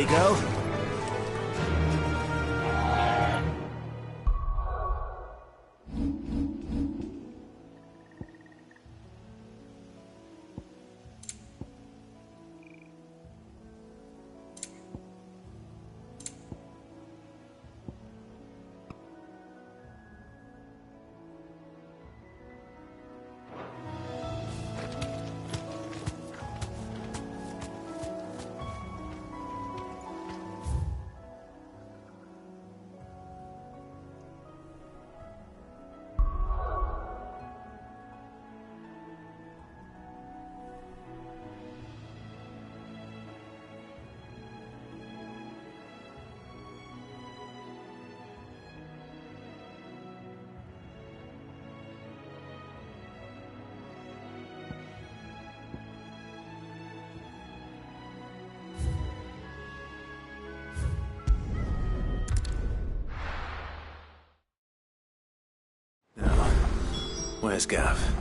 go. Where's Gav?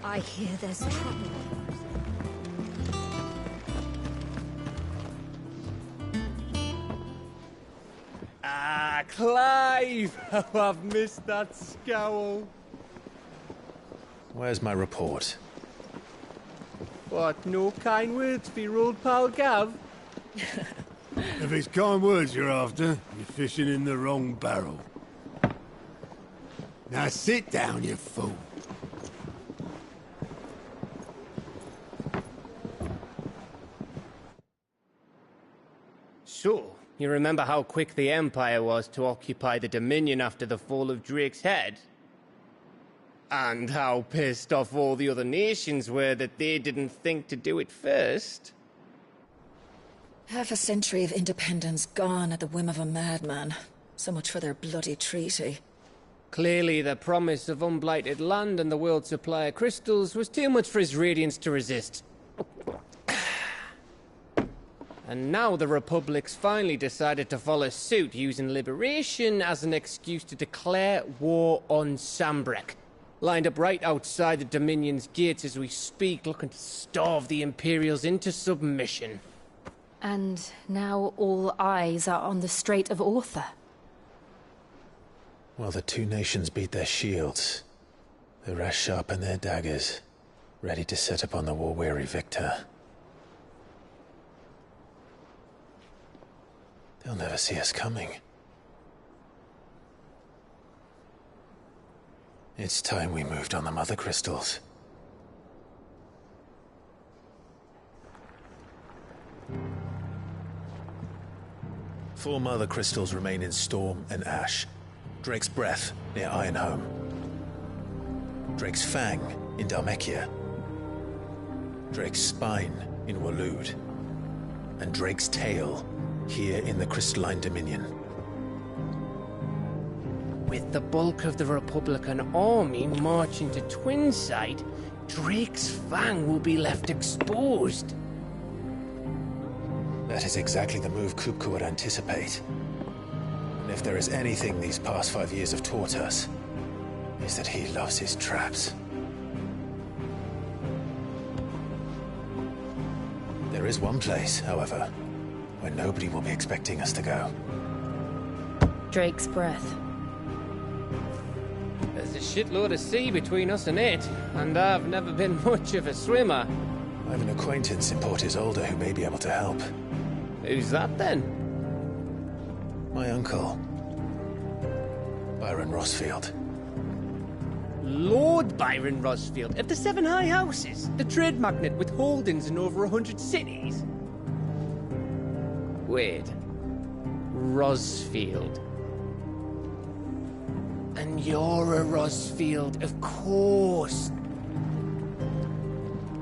I hear there's trouble. Ah, Clive! How I've missed that scowl. Where's my report? What, no kind words for your old pal Gav? If it's kind words you're after, you're fishing in the wrong barrel. Now sit down, you fool. So, you remember how quick the Empire was to occupy the Dominion after the fall of Drake's head? And how pissed off all the other nations were that they didn't think to do it first? Half a century of independence gone at the whim of a madman. So much for their bloody treaty. Clearly, the promise of unblighted land and the world's supply of crystals was too much for his radiance to resist. And now the Republic's finally decided to follow suit, using liberation as an excuse to declare war on Sambrek. Lined up right outside the Dominion's gates as we speak, looking to starve the Imperials into submission. And now all eyes are on the Strait of Author. Well, the two nations beat their shields. The rest sharpen their daggers, ready to set upon the war-weary victor. They'll never see us coming. It's time we moved on the Mother Crystals. Four Mother Crystals remain in Storm and Ash. Drake's Breath near Ironhome. Drake's Fang in Dhalmekia. Drake's Spine in Waloed. And Drake's Tail here in the Crystalline Dominion. With the bulk of the Republican army marching to Twinside, Drake's Fang will be left exposed. That is exactly the move Kupka would anticipate. And if there is anything these past 5 years have taught us, is that he loves his traps. There is one place, however, where nobody will be expecting us to go. Drake's Breath. There's a shitload of sea between us and it, and I've never been much of a swimmer. I have an acquaintance in Port Isolde who may be able to help. Who's that then? My uncle, Byron Rossfield. Lord Byron Rossfield of the Seven High Houses, the trade magnate with holdings in over 100 cities. Wait, Rossfield. And you're a Rossfield, of course.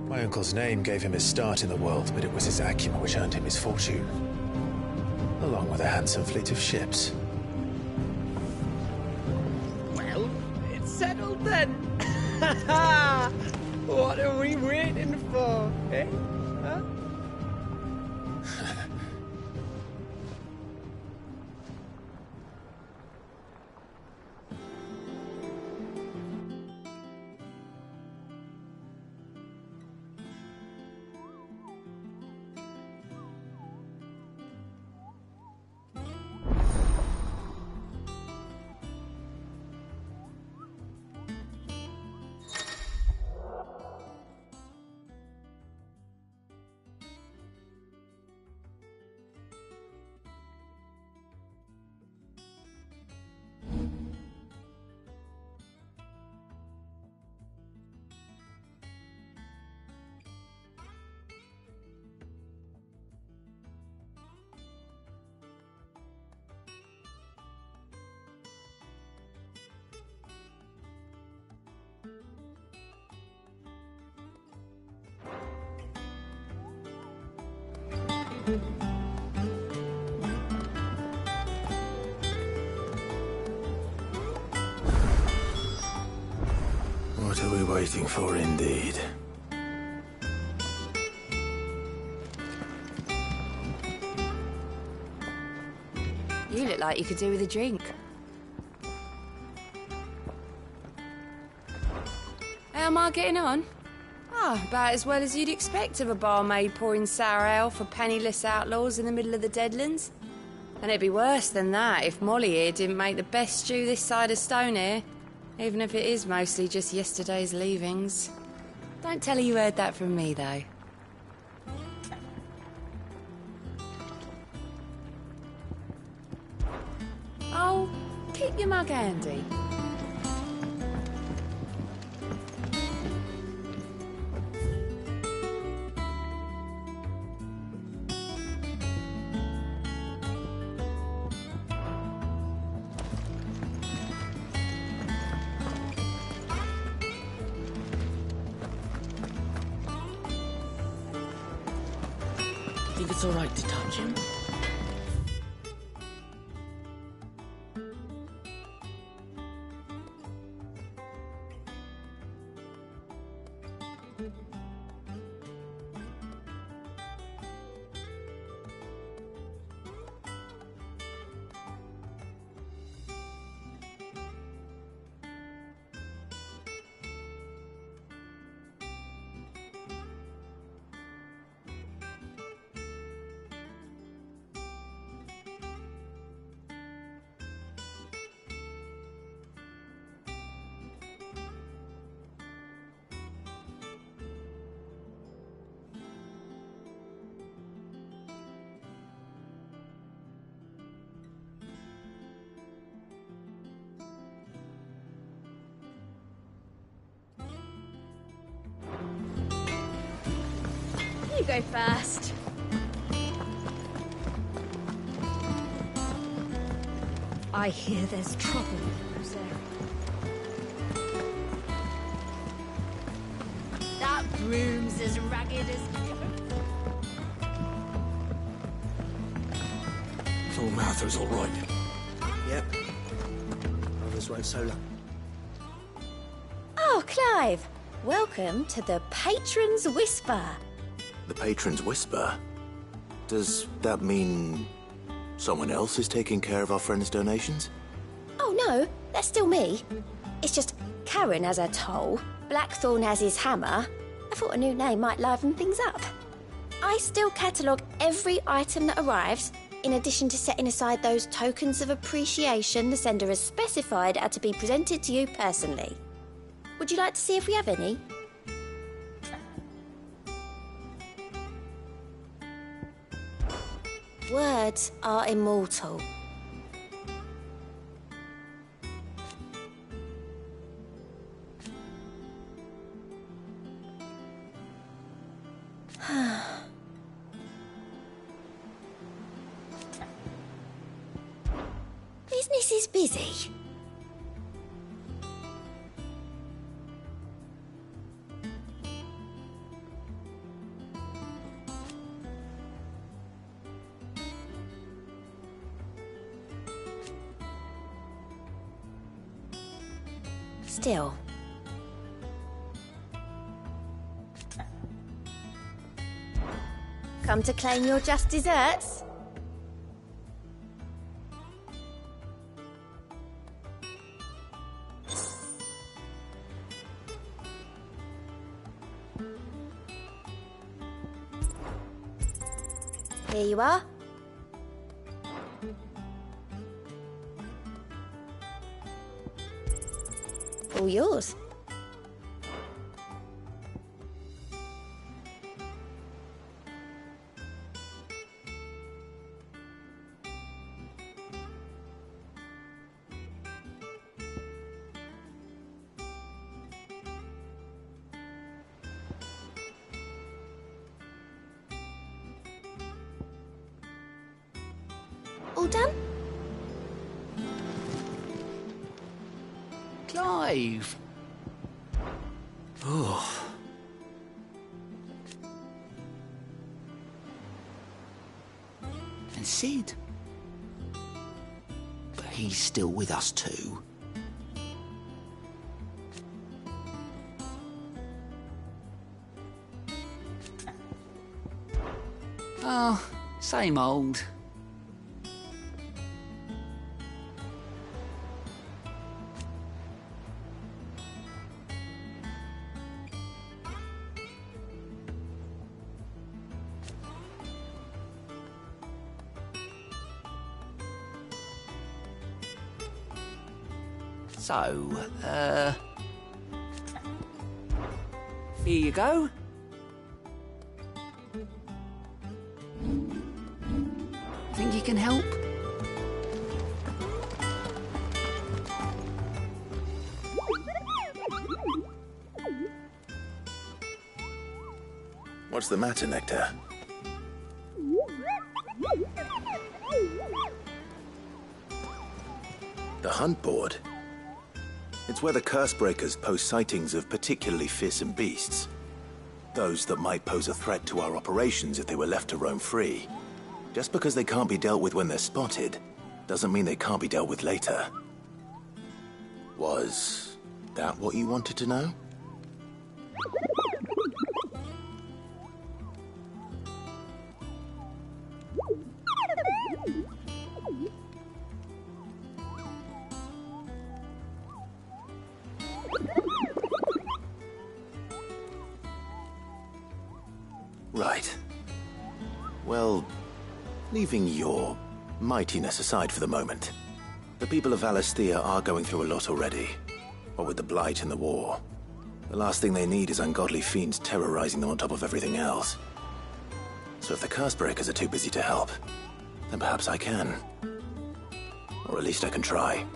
My uncle's name gave him his start in the world, but it was his acumen which earned him his fortune. Along with a handsome fleet of ships. Well, it's settled then. What are we waiting for, eh? Huh? What are we waiting for, indeed? You look like you could do with a drink. How am I getting on? Ah, about as well as you'd expect of a barmaid pouring sour ale for penniless outlaws in the middle of the Deadlands. And it'd be worse than that if Molly here didn't make the best stew this side of Stone, even if it is mostly just yesterday's leavings. Don't tell her you heard that from me, though. Oh, keep your mug handy. Think it's all right to touch him? You go first. I hear there's trouble in those areas. That broom's as ragged as Thought Martha's all right. Yep. Others won't so long. Oh, Clive! Welcome to the Patron's Whisper. The Patron's Whisper? Does that mean someone else is taking care of our friend's donations? Oh no, that's still me. It's just Karen has her toll, Blackthorn has his hammer. I thought a new name might liven things up. I still catalogue every item that arrives, in addition to setting aside those tokens of appreciation the sender has specified are to be presented to you personally. Would you like to see if we have any? Words are immortal. Business is busy. Still. Come to claim your just desserts? Here you are. All yours. All done? Clive! Oh. Cid. But he's still with us too. Oh, same old. So, here you go. Think you can help? What's the matter, Nectar? The hunt board? It's where the curse breakers post sightings of particularly fearsome beasts. Those that might pose a threat to our operations if they were left to roam free. Just because they can't be dealt with when they're spotted, doesn't mean they can't be dealt with later. Was that what you wanted to know? Right. Well, leaving your mightiness aside for the moment, the people of Valisthea are going through a lot already. What with the Blight and the war. The last thing they need is ungodly fiends terrorizing them on top of everything else. So if the Cursebreakers are too busy to help, then perhaps I can. Or at least I can try.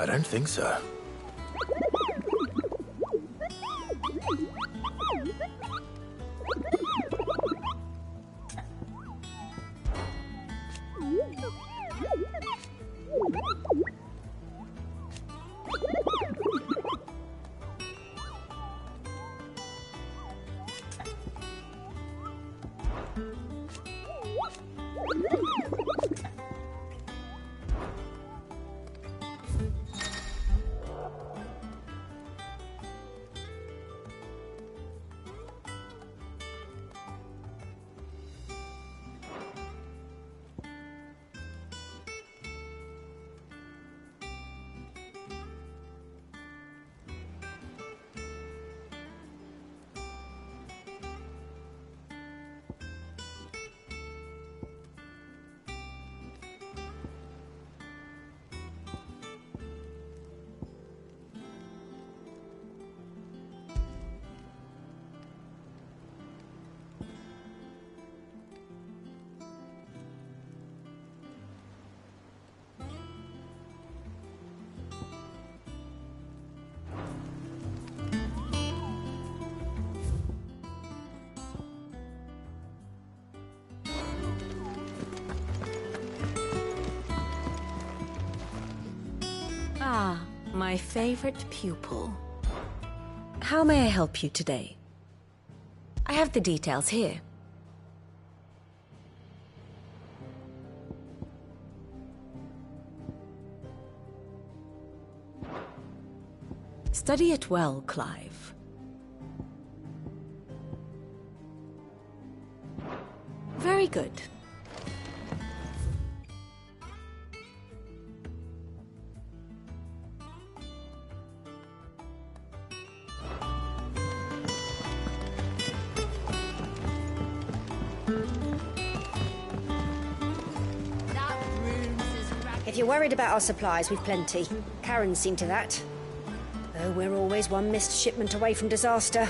I don't think so. Ah, my favorite pupil. How may I help you today? I have the details here. Study it well, Clive. Very good. If you're worried about our supplies, we've plenty. Karen's seen to that. Though we're always one missed shipment away from disaster.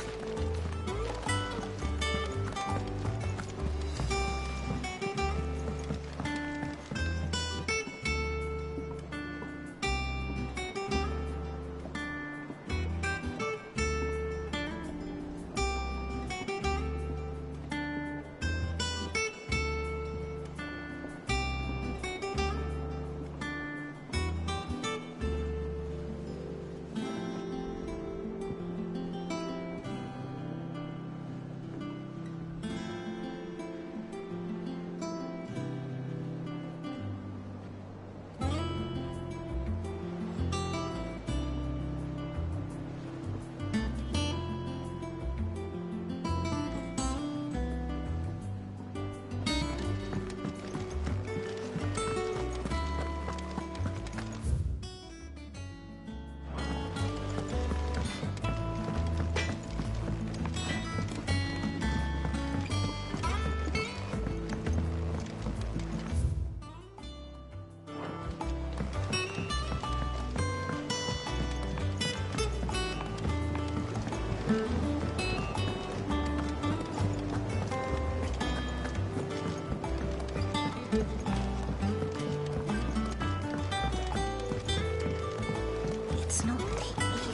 It's not the ether.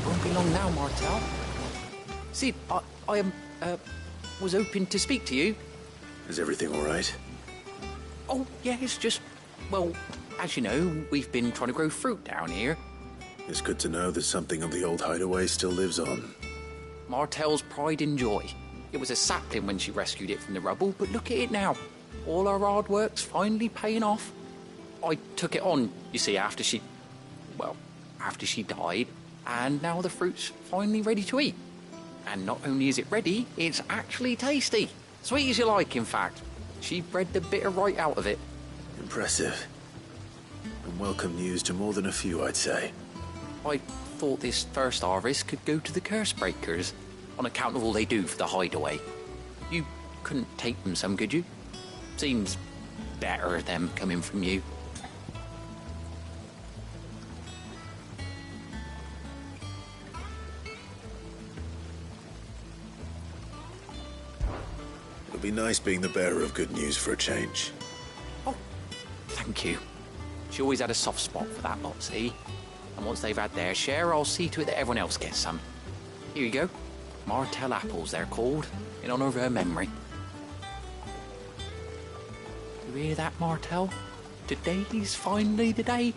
Won't be long now, Martel. See, I was hoping to speak to you. Is everything all right? Oh, yeah, it's just, well, as you know, we've been trying to grow fruit down here. It's good to know that something of the old hideaway still lives on. Martel's pride and joy. It was a sapling when she rescued it from the rubble, but look at it now. All our hard work's finally paying off. I took it on, you see, after she died, and now the fruit's finally ready to eat. And not only is it ready, it's actually tasty. Sweet as you like, in fact. She bred the bitter right out of it. Impressive. And welcome news to more than a few, I'd say. I thought this first harvest could go to the curse breakers, on account of all they do for the hideaway. You couldn't take them some, could you? Seems better them coming from you. It'll be nice being the bearer of good news for a change. Oh, thank you. She always had a soft spot for that lot, see? And once they've had their share, I'll see to it that everyone else gets some. Here you go. Martel apples, they're called, in honour of her memory. You hear that, Martel? Today's finally the day.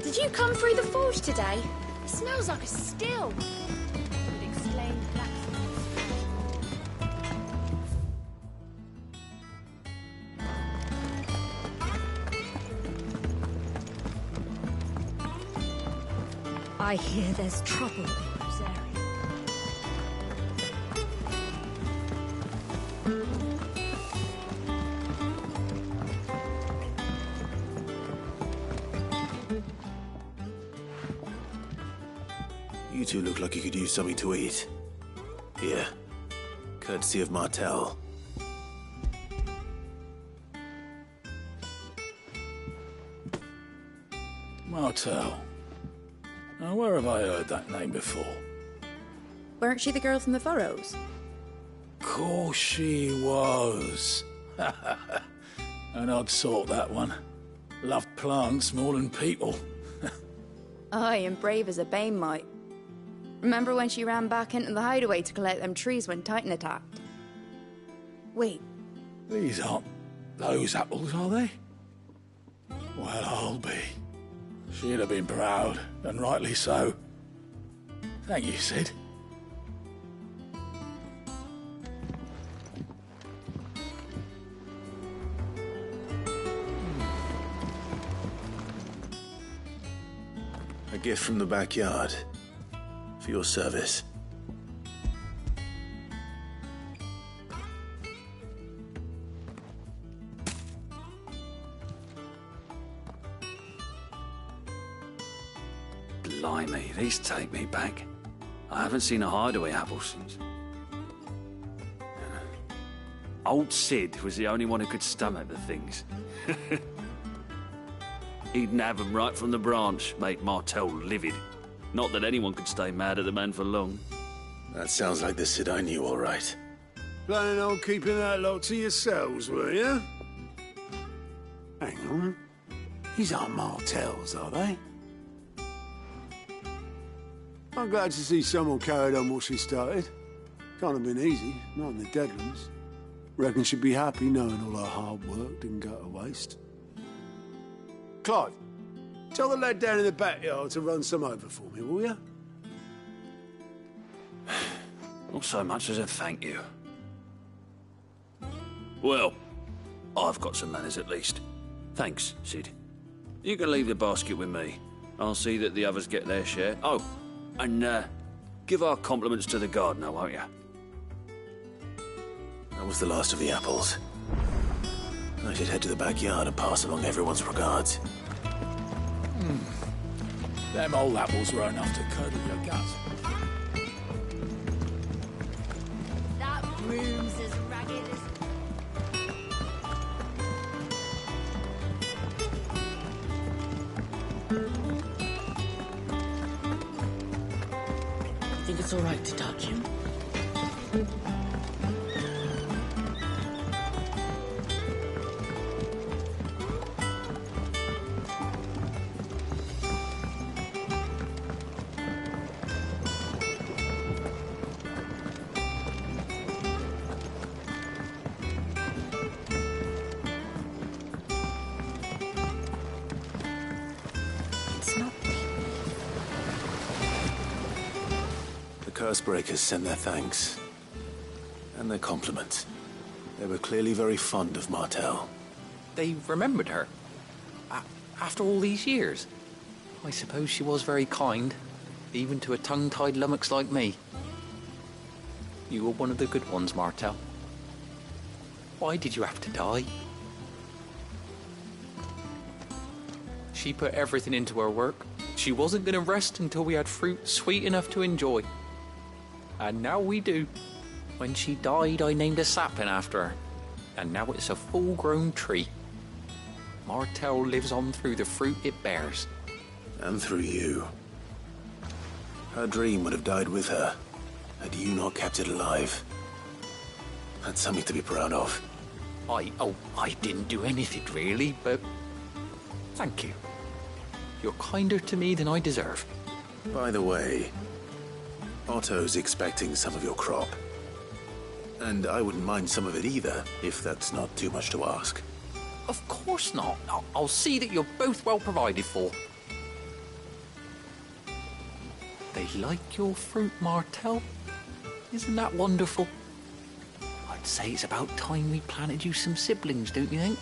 Did you come through the forge today? It smells like a still. Would exclaim I hear there's trouble in Rosaria. You two look like you could use something to eat. Here. Courtesy of Martel. Martel. Now, where have I heard that name before? Weren't she the girl from the Furrows? Course she was. An odd sort, that one. Loved plants more than people. Aye, and brave as a bane might. Remember when she ran back into the hideaway to collect them trees when Titan attacked? Wait, These aren't Those apples, are they? Well, I'll be. She'd have been proud, and rightly so. Thank you, Sid. A gift from the backyard. For your service. Blimey, these take me back. I haven't seen a hideaway apple since. Old Sid was the only one who could stomach the things. He'd nab 'em right from the branch, make Martell livid. Not that anyone could stay mad at the man for long. That sounds like the Sid I knew, all right. Planning on keeping that lot to yourselves, were you? Hang on. These aren't Martells, are they? I'm glad to see someone carried on what she started. Can't have been easy, not in the Deadlands. Reckon she'd be happy knowing all her hard work didn't go to waste. Clive, tell the lad down in the backyard to run some over for me, will you? Not so much as a thank you. Well, I've got some manners at least. Thanks, Sid. You can leave the basket with me. I'll see that the others get their share. Oh, and give our compliments to the gardener, won't you? That was the last of the apples. I should head to the backyard and pass along everyone's regards. Them old apples were enough to curdle your guts. That room's as ragged as... You think it's all right to touch him? Cursebreakers sent their thanks. And their compliments. They were clearly very fond of Martell. They remembered her. After all these years. I suppose she was very kind, even to a tongue-tied lummox like me. You were one of the good ones, Martell. Why did you have to die? She put everything into her work. She wasn't going to rest until we had fruit sweet enough to enjoy. And now we do. When she died, I named a sapling after her. And now it's a full-grown tree. Martell lives on through the fruit it bears. And through you. Her dream would have died with her, had you not kept it alive. That's something to be proud of. I didn't do anything really, but thank you. You're kinder to me than I deserve. By the way, Otto's expecting some of your crop. And I wouldn't mind some of it either, if that's not too much to ask. Of course not. I'll see that you're both well provided for. They like your fruit, Martell. Isn't that wonderful? I'd say it's about time we planted you some siblings, don't you think?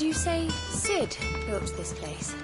And you say Sid built this place?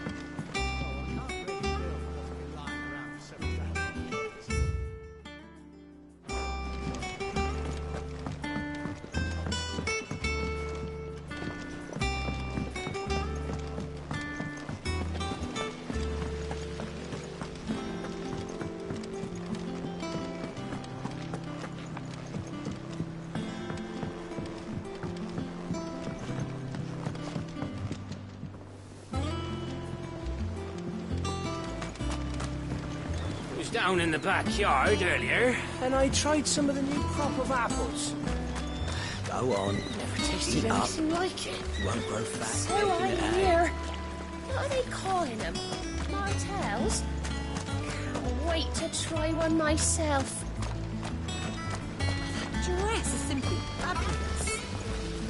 Down in the backyard earlier, and I tried some of the new crop of apples. Go on. Never tasted Eat up. anything like it. You won't grow fat. So making I it out. hear. What are they calling them? Martels? Can't wait to try one myself. That dress is simply fabulous.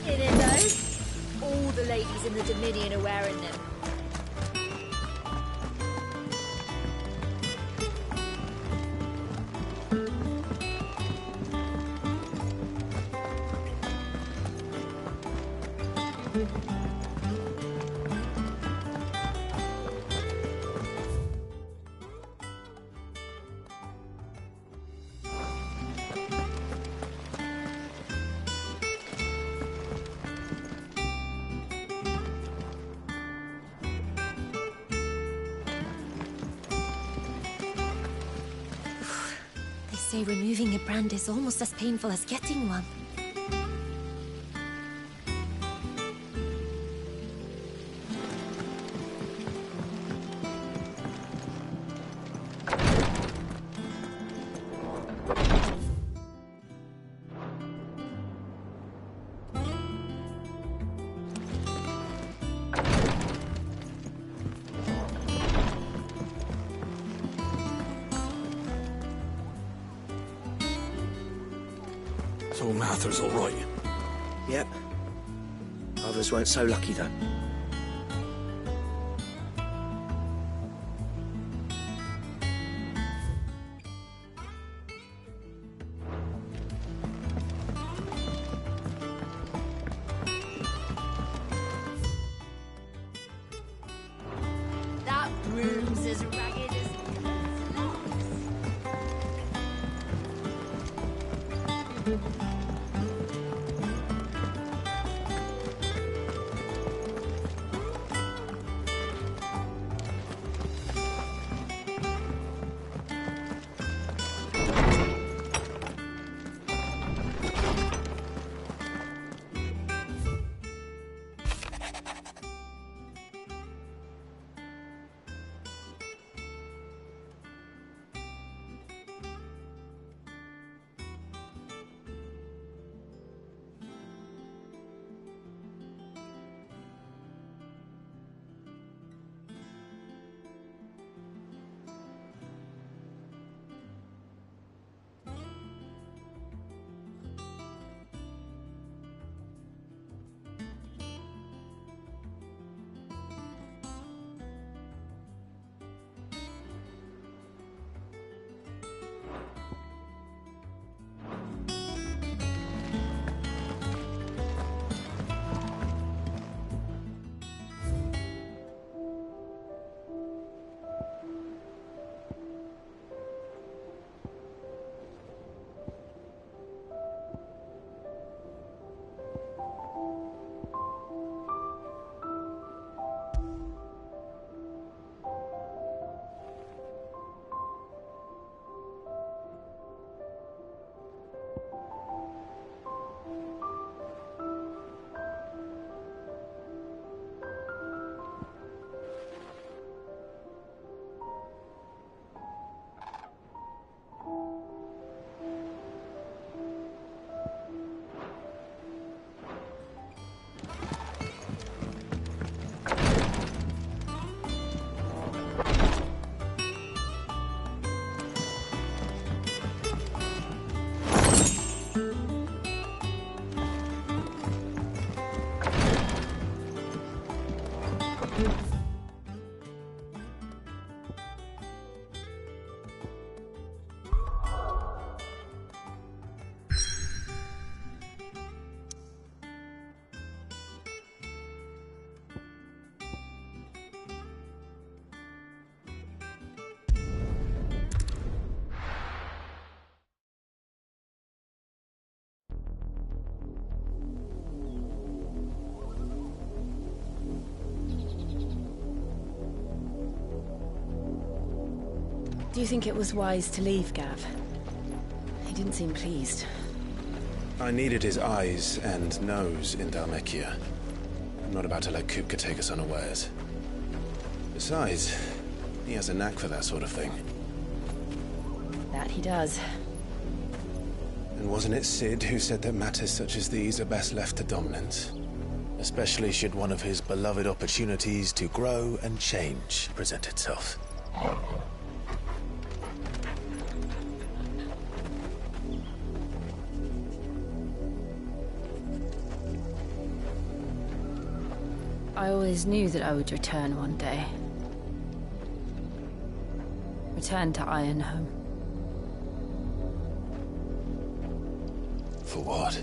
In it though. All the ladies in the Dominion are wearing them. They say removing a brand is almost as painful as getting one. So Martha's all right. Yep. Others weren't so lucky, though. That broom's as ragged as Do you think it was wise to leave, Gav? He didn't seem pleased. I needed his eyes and nose in Dhalmekia. I'm not about to let Kupka take us unawares. Besides, he has a knack for that sort of thing. That he does. And wasn't it Sid who said that matters such as these are best left to dominance? Especially should one of his beloved opportunities to grow and change present itself. I always knew that I would return one day. Return to Ironhome. For what?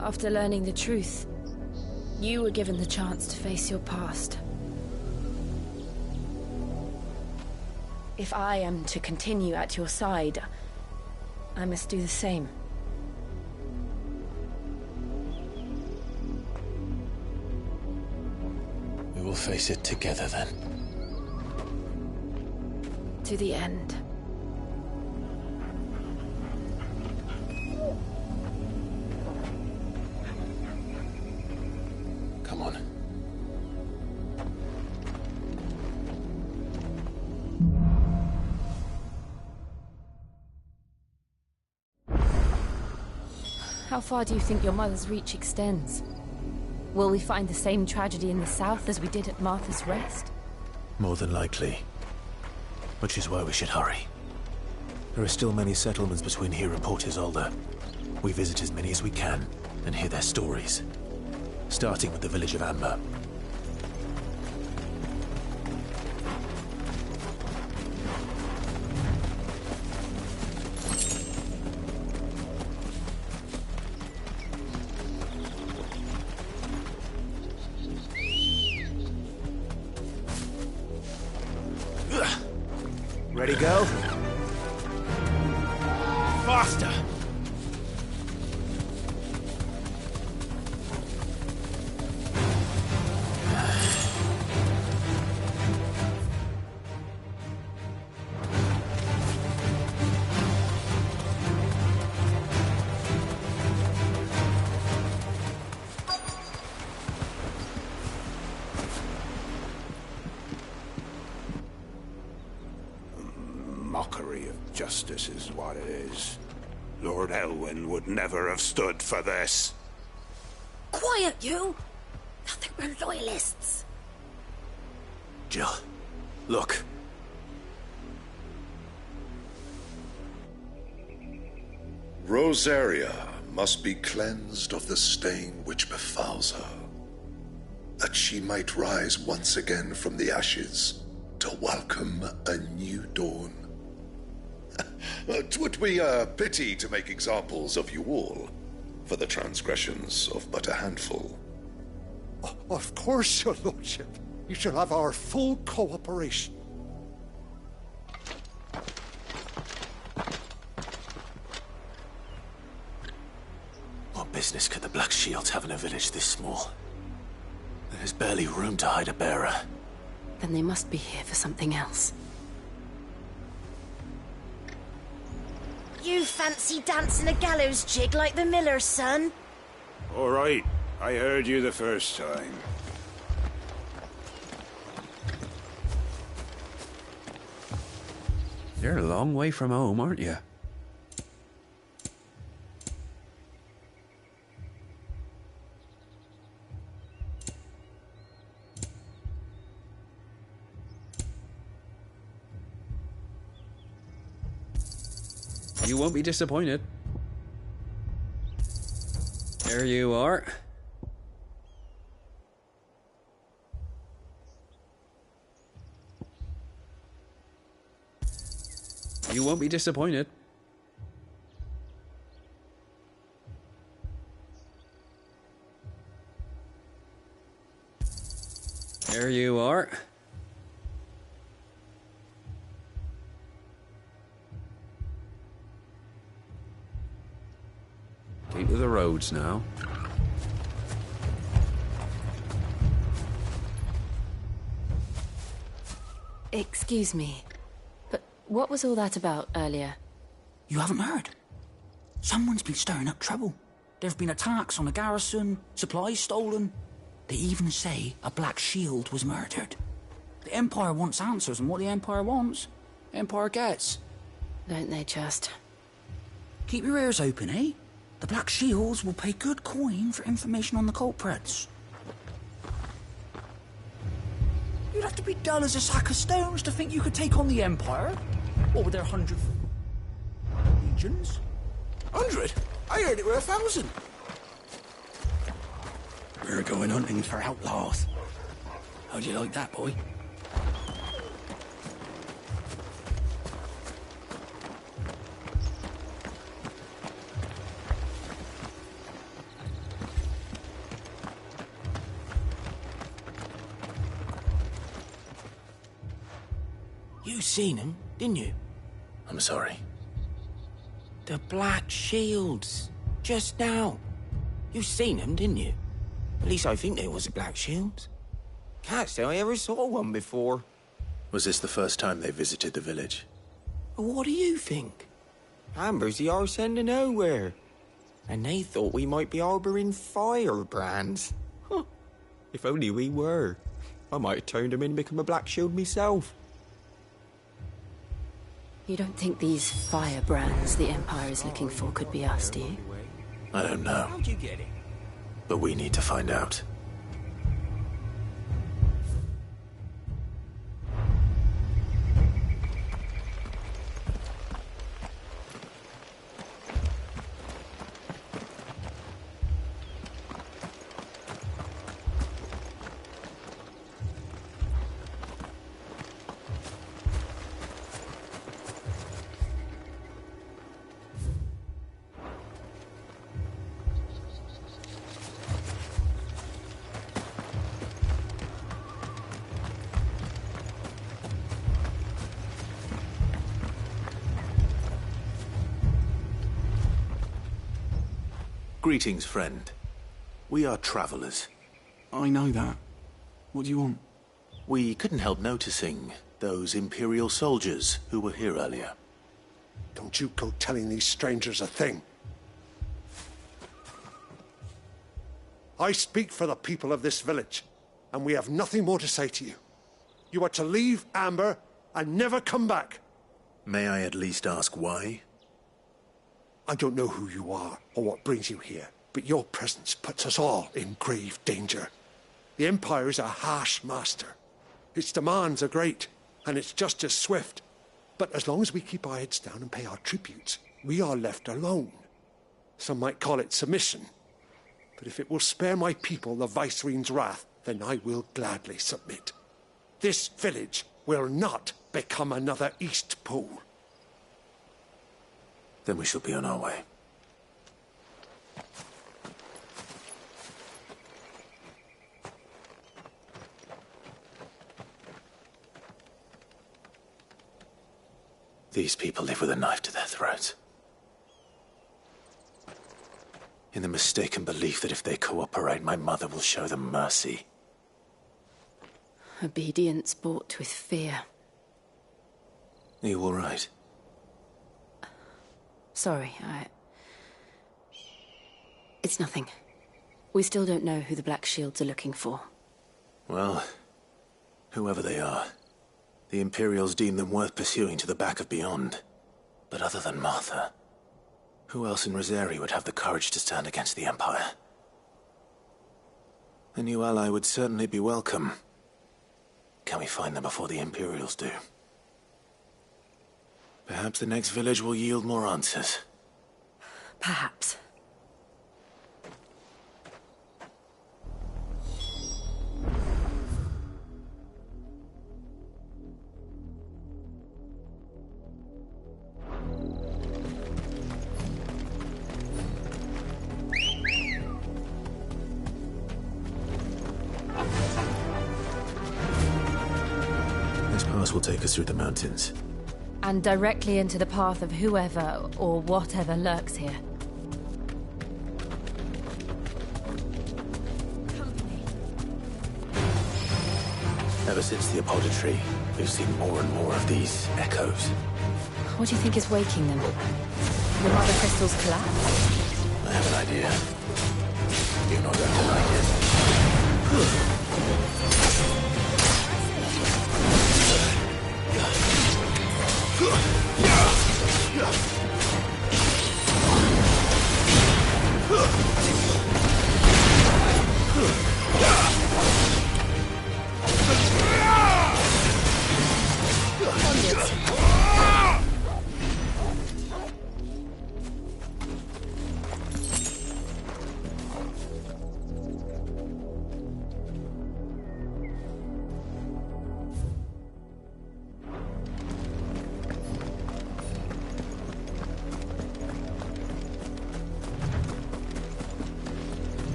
After learning the truth, you were given the chance to face your past. If I am to continue at your side, I must do the same. We will face it together then. To the end. Come on. How far do you think your mother's reach extends? Will we find the same tragedy in the south as we did at Martha's Rest? More than likely. Which is why we should hurry. There are still many settlements between here and Port Isolde. We visit as many as we can and hear their stories. Starting with the village of Amber. Ready, go? Faster! Mockery of justice is what it is. Lord Elwyn would never have stood for this. Quiet, you! I think we're loyalists. Jill, look. Rosaria must be cleansed of the stain which befouls her, that she might rise once again from the ashes to welcome a new dawn. 'Twould be a pity to make examples of you all, for the transgressions of but a handful. Of course, your lordship. You shall have our full cooperation. What business could the Black Shields have in a village this small? There's barely room to hide a bearer. Then they must be here for something else. You fancy dancing a gallows jig like the miller's son? All right, I heard you the first time. You're a long way from home, aren't you? You won't be disappointed. There you are. You won't be disappointed. There you are. Keep to the roads now. Excuse me, but what was all that about earlier? You haven't heard? Someone's been stirring up trouble. There have been attacks on the garrison, supplies stolen. They even say a Black Shield was murdered. The Empire wants answers, and what the Empire wants, Empire gets. Don't they just? Keep your ears open, eh? The Black Shields will pay good coin for information on the culprits. You'd have to be dull as a sack of stones to think you could take on the Empire. What with their 100 legions? 100? I heard it were 1,000. We're going hunting for outlaws. How'd you like that, boy? You seen him, didn't you? I'm sorry. The Black Shields. Just now. You seen them, didn't you? At least I think they was the Black Shields. Can't say I ever saw one before. Was this the first time they visited the village? What do you think? Amber's the arse end of nowhere. And they thought we might be harbouring firebrands. Huh. If only we were. I might have turned them in and become a Black Shield myself. You don't think these firebrands the Empire is looking for could be us, do you? I don't know. How'd you get it? But we need to find out. Greetings, friend. We are travelers. I know that. What do you want? We couldn't help noticing those Imperial soldiers who were here earlier. Don't you go telling these strangers a thing. I speak for the people of this village, and we have nothing more to say to you. You are to leave Amber and never come back. May I at least ask why? I don't know who you are or what brings you here, but your presence puts us all in grave danger. The Empire is a harsh master. Its demands are great, and its justice swift. But as long as we keep our heads down and pay our tributes, we are left alone. Some might call it submission. But if it will spare my people the Viceroy's wrath, then I will gladly submit. This village will not become another East Pool. Then we shall be on our way. These people live with a knife to their throats. In the mistaken belief that if they cooperate, my mother will show them mercy. Obedience bought with fear. Are you all right? Sorry, It's nothing. We still don't know who the Black Shields are looking for. Well, whoever they are, the Imperials deem them worth pursuing to the back of beyond. But other than Martha, who else in Rosari would have the courage to stand against the Empire? A new ally would certainly be welcome. Can we find them before the Imperials do? Perhaps the next village will yield more answers. Perhaps. This pass will take us through the mountains. And directly into the path of whoever or whatever lurks here. Ever since the apodatory, We've seen more and more of these echoes. What do you think is waking them? The Mother Crystal's collapse? I have an idea. You're not going to like it.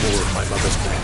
More of my mother's plan.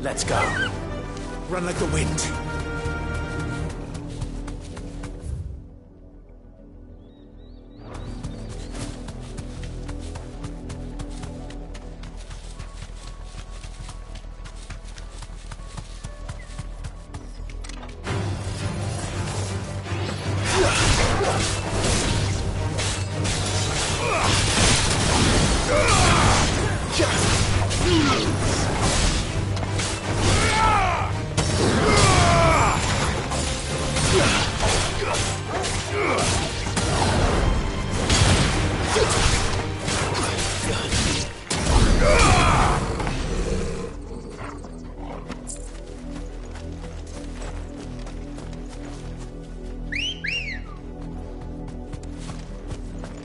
Let's go. Run like the wind.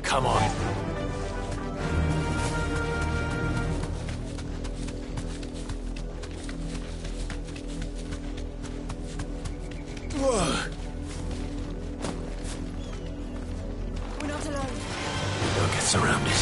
Come on. Whoa. We're not alone. Don't get surrounded.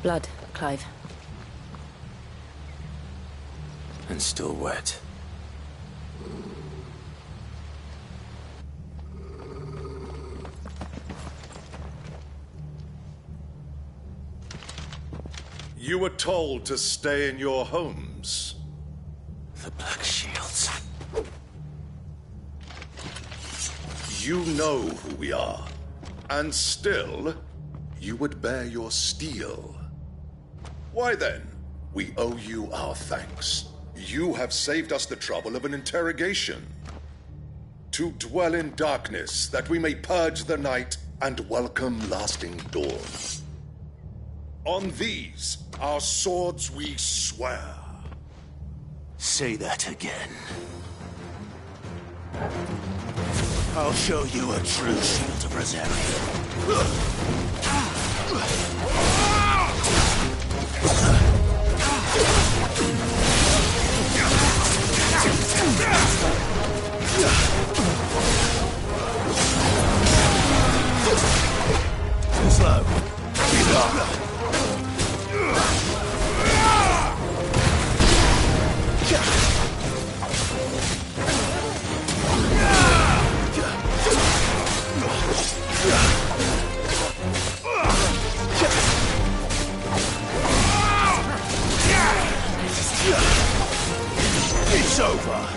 Blood, Clive. And still wet. You were told to stay in your homes. The Black Shields. You know who we are. And still, you would bear your steel. Why then, we owe you our thanks. You have saved us the trouble of an interrogation. To dwell in darkness, that we may purge the night and welcome lasting dawn. On these, our swords we swear. Say that again. I'll show you a true shield of Rosario. Too slow. Keep up. It's over.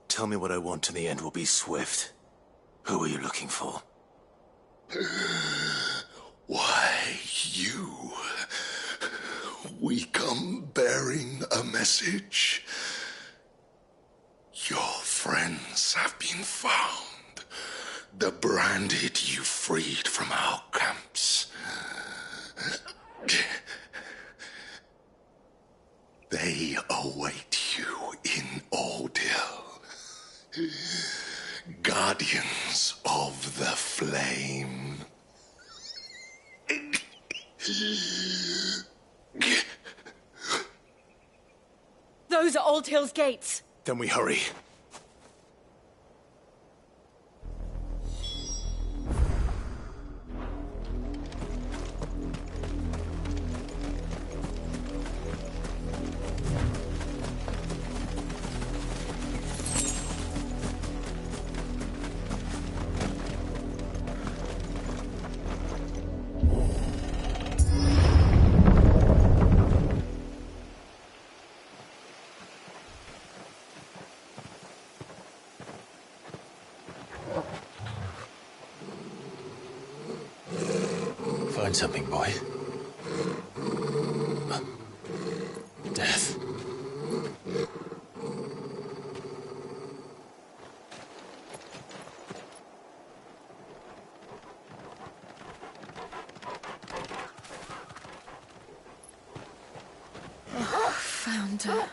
Tell me what I want and the end will be swift. Who are you looking for? Why, you. We come bearing a message. Your friends have been found. The branded you freed from our camps. They await you in Ordeal. Guardians of the Flame. Those are Old Hill's gates. Then we hurry. Find something, boy. Death. Found her.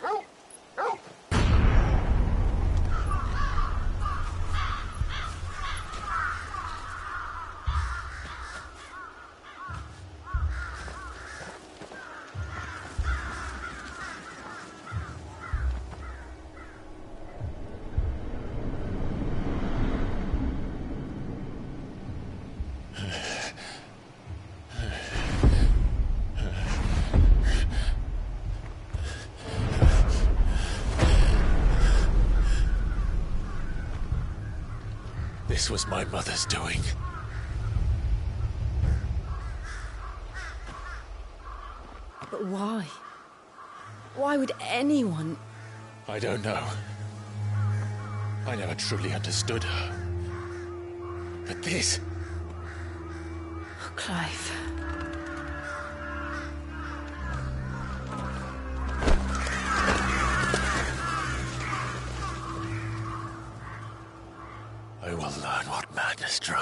This was my mother's doing. But why? Why would anyone... I don't know. I never truly understood her. But this... Oh, Clive.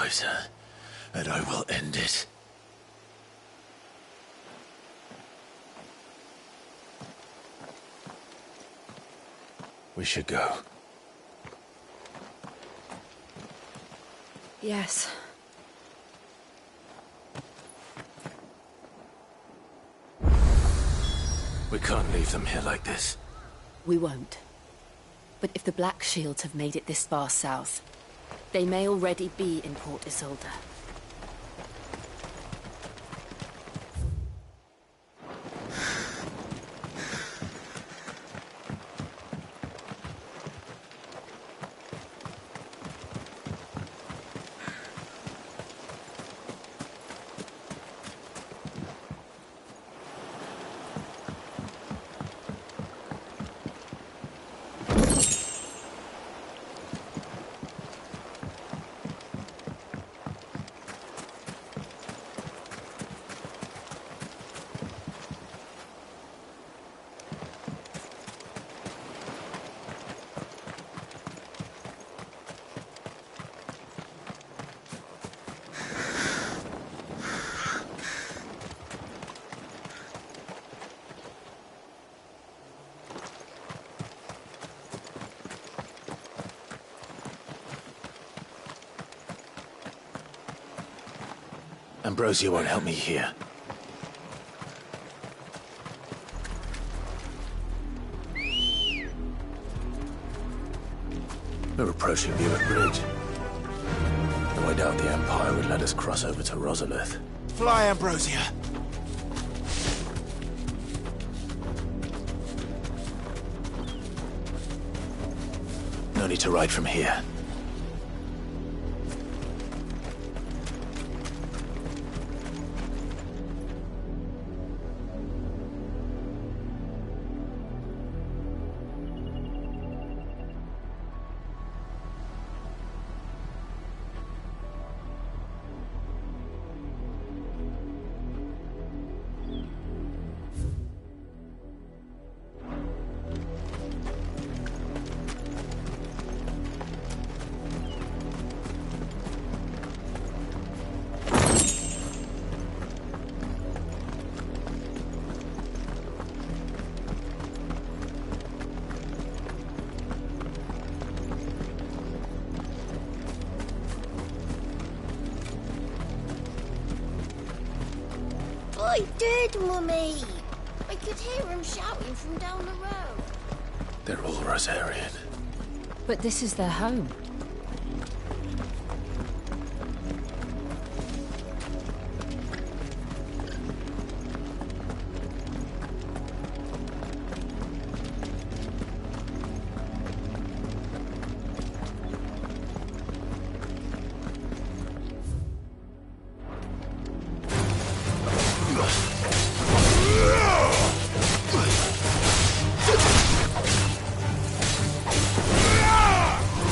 closer, and I will end it. We should go. Yes. We can't leave them here like this. We won't. But if the Black Shields have made it this far south, they may already be in Port Isolde. Ambrosia won't help me here. We're approaching Newark Bridge. Though I doubt the Empire would let us cross over to Rosalith. Fly, Ambrosia. No need to ride from here. I did, Mummy. I could hear him shouting from down the road. They're all Rosarian. But this is their home.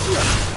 Yeah!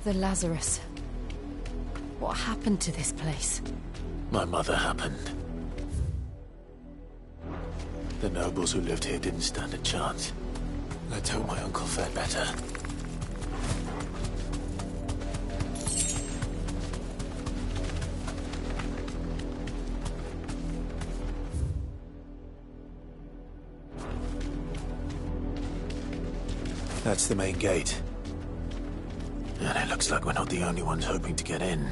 The Lazarus. What happened to this place? My mother happened. The nobles who lived here didn't stand a chance. Let's hope my uncle fared better. That's the main gate. And it looks like we're not the only ones hoping to get in.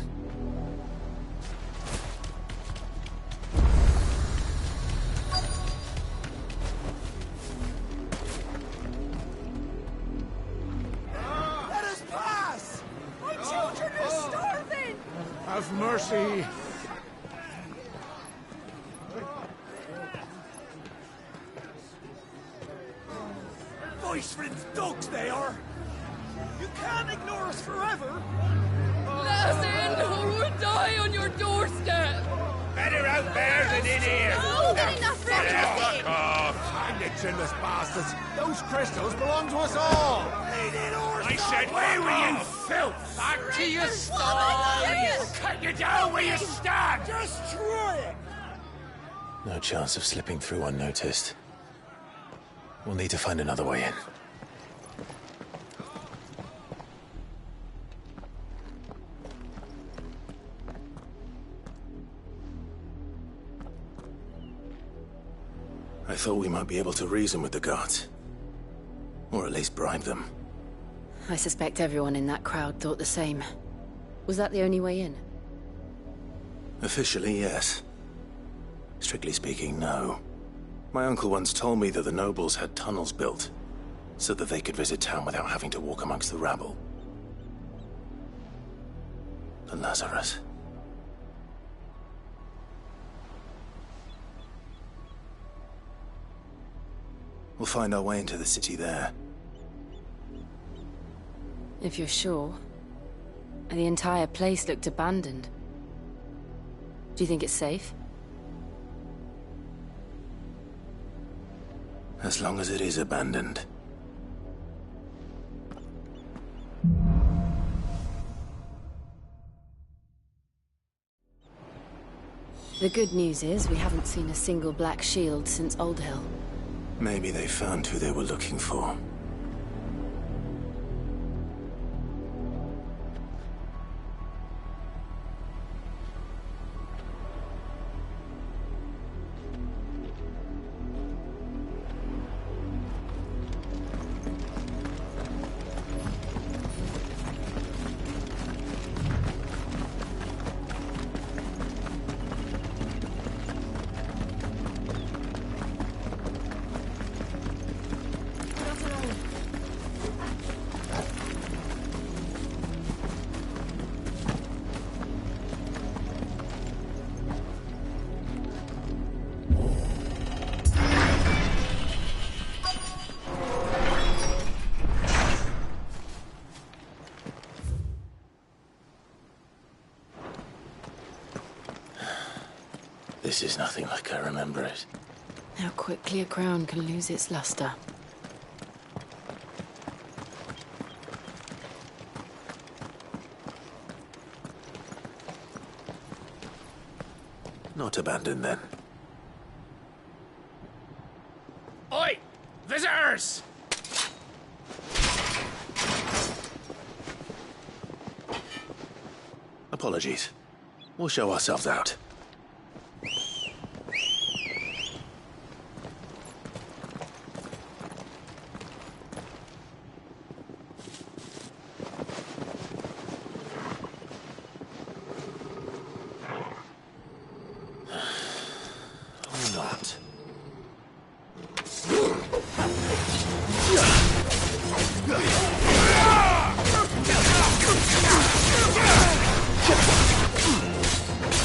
Let us pass! My children are starving! Have mercy. Voice-ripped dogs they are! You can't ignore us forever! Let us in, or we'll die on your doorstep! Better out there than in here! Oh, good enough for Fuck off! Hang the chinless bastards! Those crystals belong to us all! I said, away with you, filth! Back to your stalls! Cut you down where you stand! Destroy it! No chance of slipping through unnoticed. We'll need to find another way in. I thought we might be able to reason with the guards. Or at least bribe them. I suspect everyone in that crowd thought the same. Was that the only way in? Officially, yes. Strictly speaking, no. My uncle once told me that the nobles had tunnels built, so that they could visit town without having to walk amongst the rabble. The Lazarus. We'll find our way into the city there. If you're sure. The entire place looked abandoned. Do you think it's safe? As long as it is abandoned. The good news is we haven't seen a single black shield since Old Hill. Maybe they found who they were looking for. This is nothing like I remember it. How quickly a crown can lose its luster. Not abandoned, then. Oi! Visitors! Apologies. We'll show ourselves out.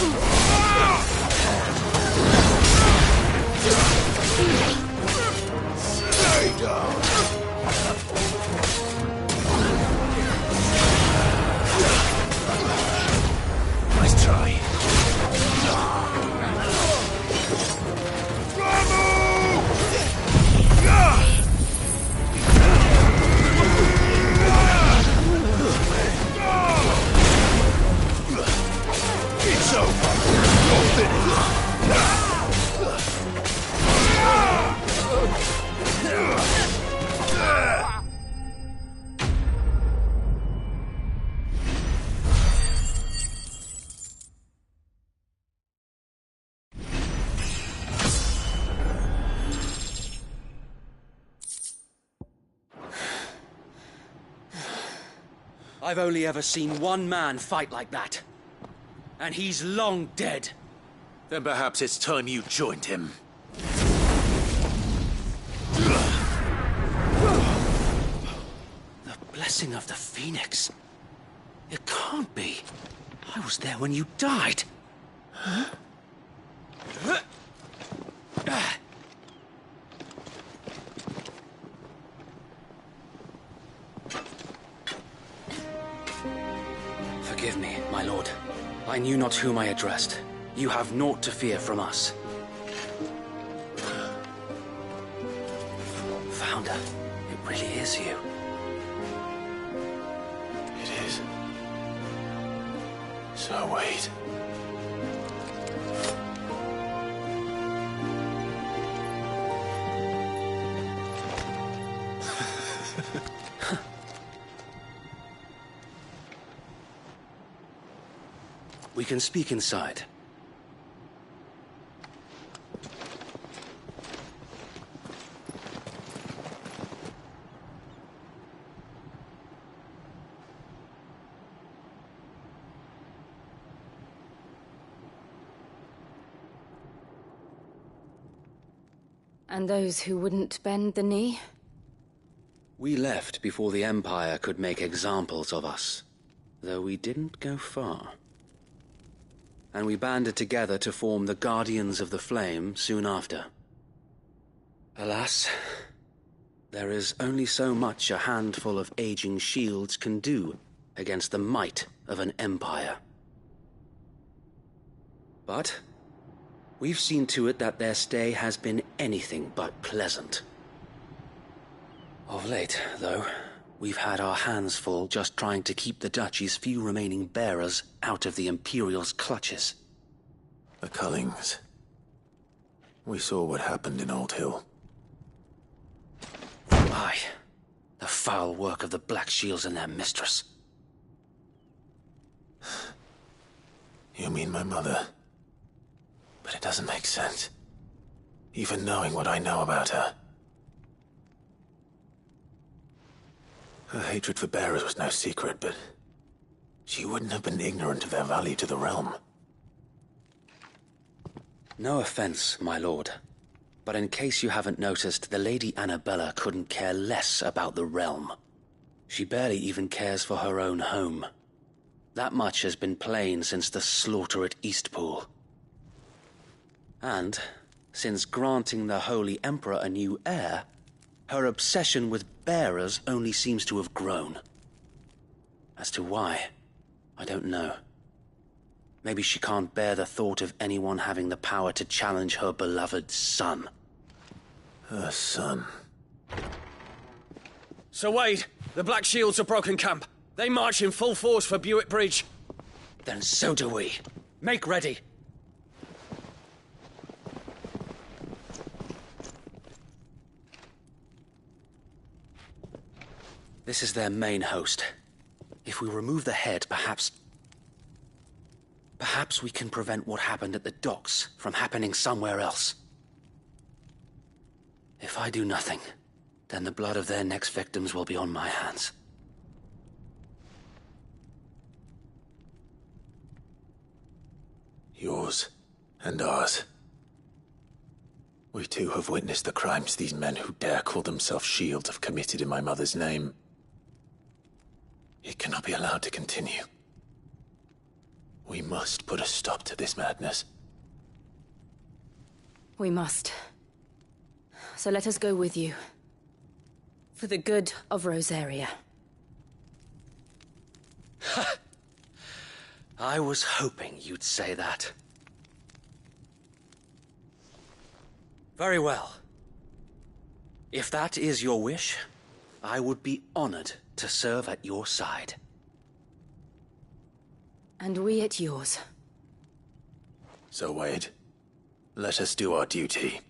Ah! I've only ever seen one man fight like that. And he's long dead. Then perhaps it's time you joined him. The blessing of the Phoenix. It can't be. I was there when you died. Huh? Forgive me, my lord. I knew not whom I addressed. You have naught to fear from us. Founder, it really is you. It is. So wait. We can speak inside. And those who wouldn't bend the knee? We left before the Empire could make examples of us, though we didn't go far. And we banded together to form the Guardians of the Flame soon after. Alas, there is only so much a handful of aging shields can do against the might of an empire. But we've seen to it that their stay has been anything but pleasant. Of late, though, we've had our hands full just trying to keep the Duchy's few remaining bearers out of the Imperial's clutches. The Cullings. We saw what happened in Old Hill. Aye. The foul work of the Black Shields and their mistress. You mean my mother? But it doesn't make sense. Even knowing what I know about her. Her hatred for bearers was no secret, but she wouldn't have been ignorant of their value to the realm. No offense, my lord, but in case you haven't noticed, the Lady Annabella couldn't care less about the realm. She barely even cares for her own home. That much has been plain since the slaughter at Eastpool. And, since granting the Holy Emperor a new heir, her obsession with bearers only seems to have grown. As to why, I don't know. Maybe she can't bear the thought of anyone having the power to challenge her beloved son. Her son. Sir Wade, the Black Shields have broken camp. They march in full force for Buick Bridge. Then so do we. Make ready. This is their main host. If we remove the head, perhaps we can prevent what happened at the docks from happening somewhere else. If I do nothing, then the blood of their next victims will be on my hands. Yours and ours. We too have witnessed the crimes these men who dare call themselves Shields have committed in my mother's name. It cannot be allowed to continue. We must put a stop to this madness. We must. So let us go with you. For the good of Rosaria. I was hoping you'd say that. Very well. If that is your wish, I would be honored to serve at your side. And we at yours. So, Wade, let us do our duty.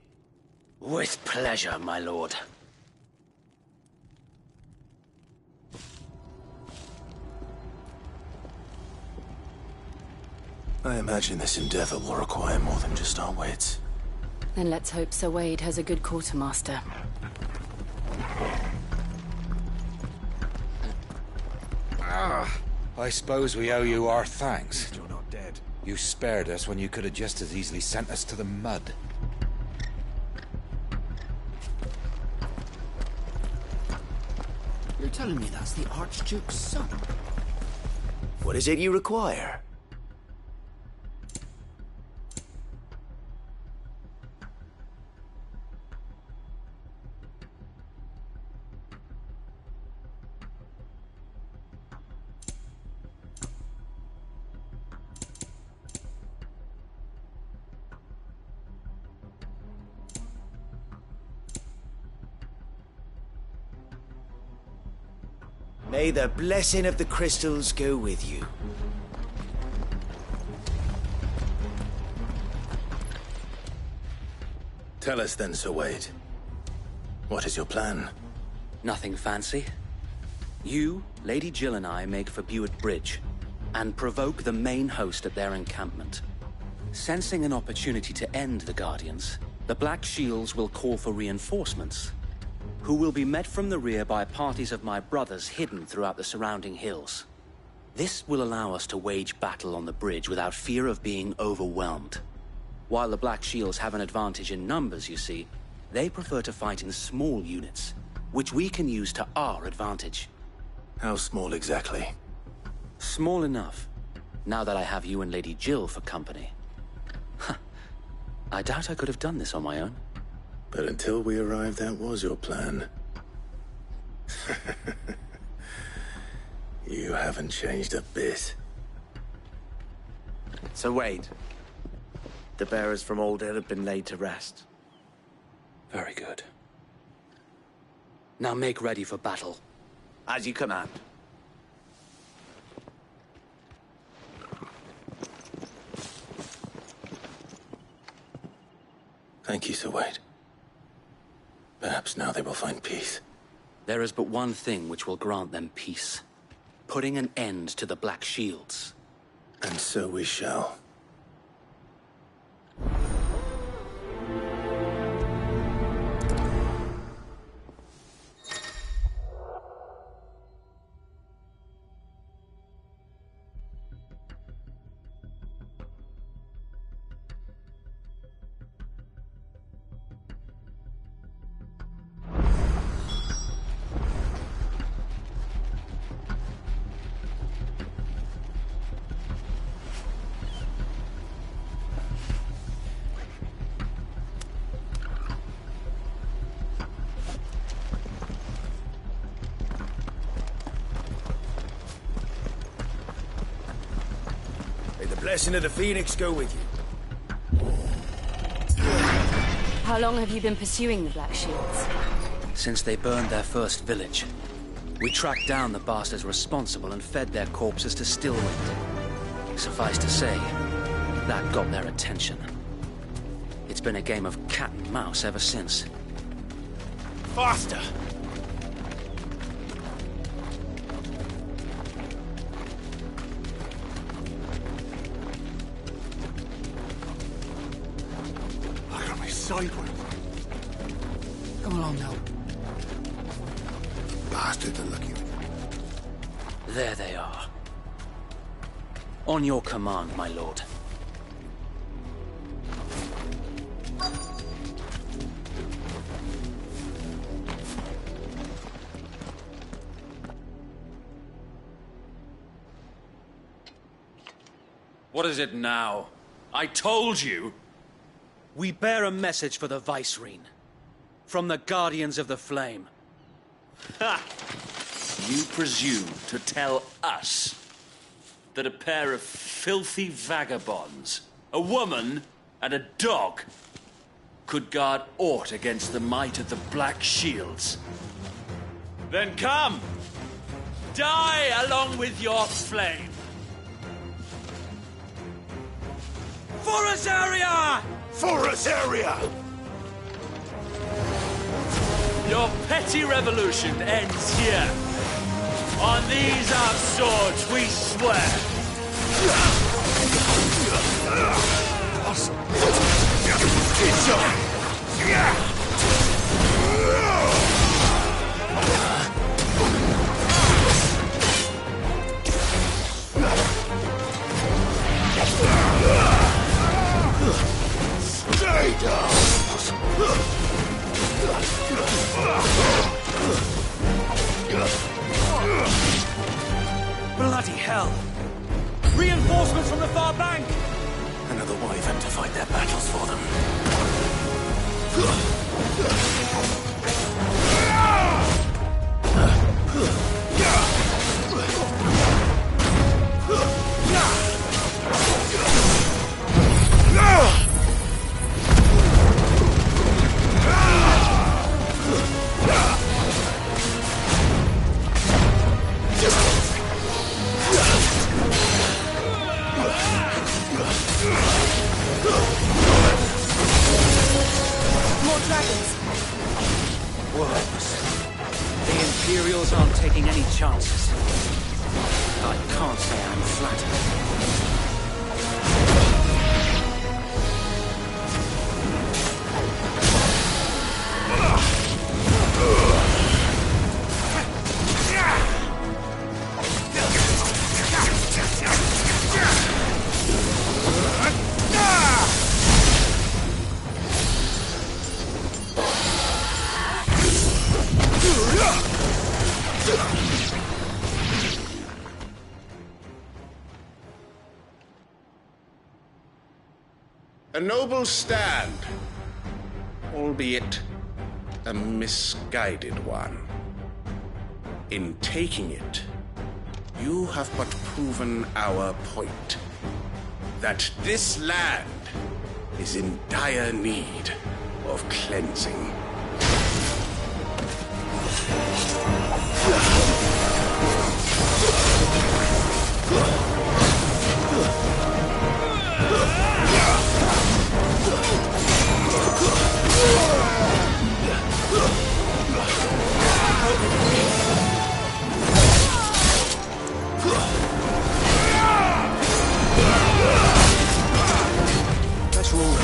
With pleasure, my lord. I imagine this endeavor will require more than just our wits. Then let's hope Sir Wade has a good quartermaster. I suppose we owe you our thanks. You're not dead. You spared us when you could have just as easily sent us to the mud. You're telling me that's the Archduke's son? What is it you require? May the blessing of the crystals go with you. Tell us then, Sir Wade. What is your plan? Nothing fancy. You, Lady Jill and I make for Buett Bridge, and provoke the main host at their encampment. Sensing an opportunity to end the Guardians, the Black Shields will call for reinforcements, who will be met from the rear by parties of my brothers hidden throughout the surrounding hills. This will allow us to wage battle on the bridge without fear of being overwhelmed. While the Black Shields have an advantage in numbers, you see, they prefer to fight in small units, which we can use to our advantage. How small exactly? Small enough, now that I have you and Lady Jill for company. I doubt I could have done this on my own. But until we arrived, that was your plan. You haven't changed a bit. So Wade, the bearers from Old Hill have been laid to rest. Very good. Now make ready for battle. As you command. Thank you, Sir Wade. Perhaps now they will find peace. There is but one thing which will grant them peace. Putting an end to the Black Shields. And so we shall. Blessing of the Phoenix go with you. How long have you been pursuing the Black Shields? Since they burned their first village. We tracked down the bastards responsible and fed their corpses to Stillwind. Suffice to say, that got their attention. It's been a game of cat and mouse ever since. Faster! Sideways. Come along now. Bastard unlucky. There they are. On your command, my lord. What is it now? I told you! We bear a message for the Vicereine. From the Guardians of the Flame. Ha! You presume to tell us that a pair of filthy vagabonds, a woman and a dog, could guard aught against the might of the Black Shields? Then come! Die along with your flame! For Azaria! For Azaria! Your petty revolution ends here. On these our swords we swear. Bloody hell! Reinforcements from the far bank! Another wyvern to fight their battles for them. More dragons! Worms. The Imperials aren't taking any chances. I can't say I'm flattered. A noble stand, albeit a misguided one. In taking it, you have but proven our point, that this land is in dire need of cleansing. Let's roll.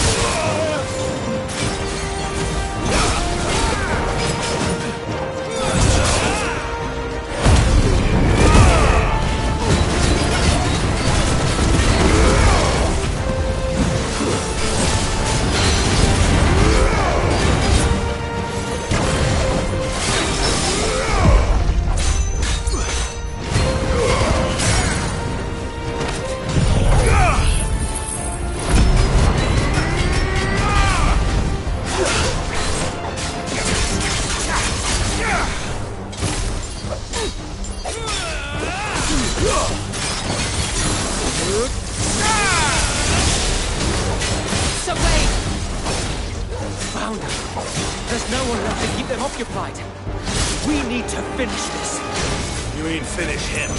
Found them. There's no one left to keep them occupied. We need to finish this. You mean finish him?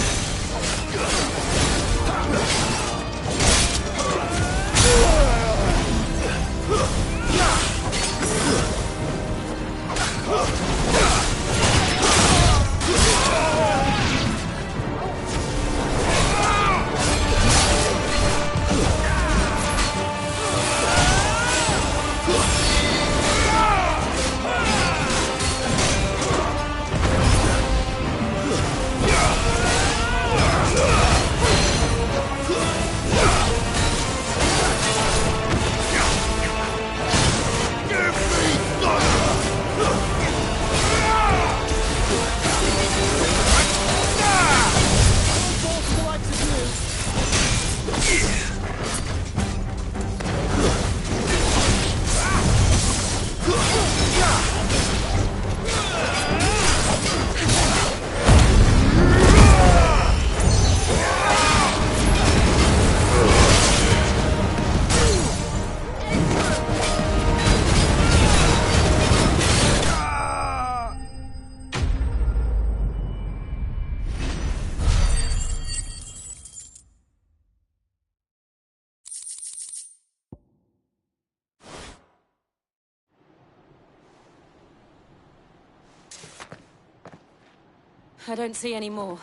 I don't see any more.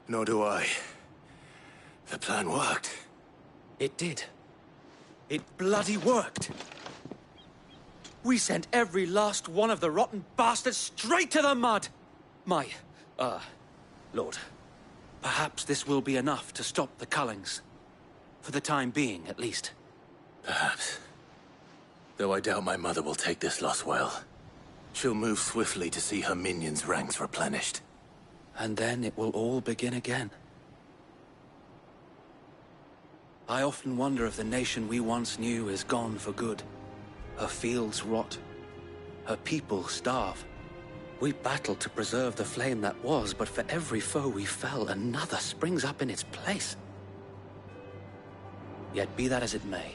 Nor do I. The plan worked. It did. It bloody worked. We sent every last one of the rotten bastards straight to the mud! Lord, perhaps this will be enough to stop the Cullings. For the time being, at least. Perhaps. Though I doubt my mother will take this loss well. She'll move swiftly to see her minions' ranks replenished. And then it will all begin again. I often wonder if the nation we once knew is gone for good. Her fields rot. Her people starve. We battled to preserve the flame that was, but for every foe we fell, another springs up in its place. Yet be that as it may,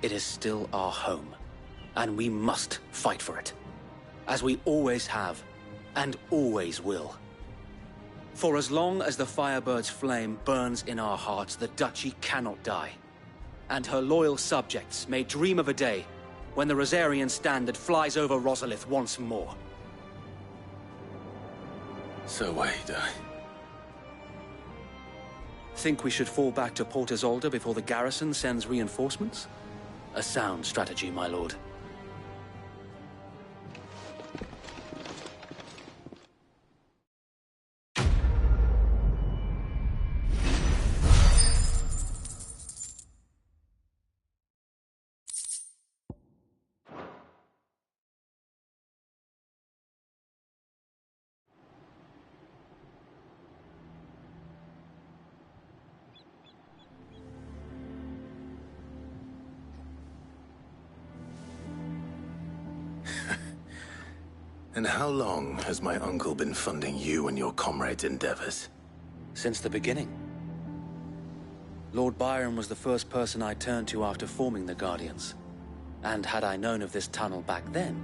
it is still our home, and we must fight for it, as we always have, and always will. For as long as the Firebird's flame burns in our hearts, the Duchy cannot die. And her loyal subjects may dream of a day when the Rosarian standard flies over Rosalith once more. So wait, Think we should fall back to Port Isolde before the garrison sends reinforcements? A sound strategy, my lord. And how long has my uncle been funding you and your comrades' endeavors? Since the beginning. Lord Byron was the first person I turned to after forming the Guardians. And had I known of this tunnel back then,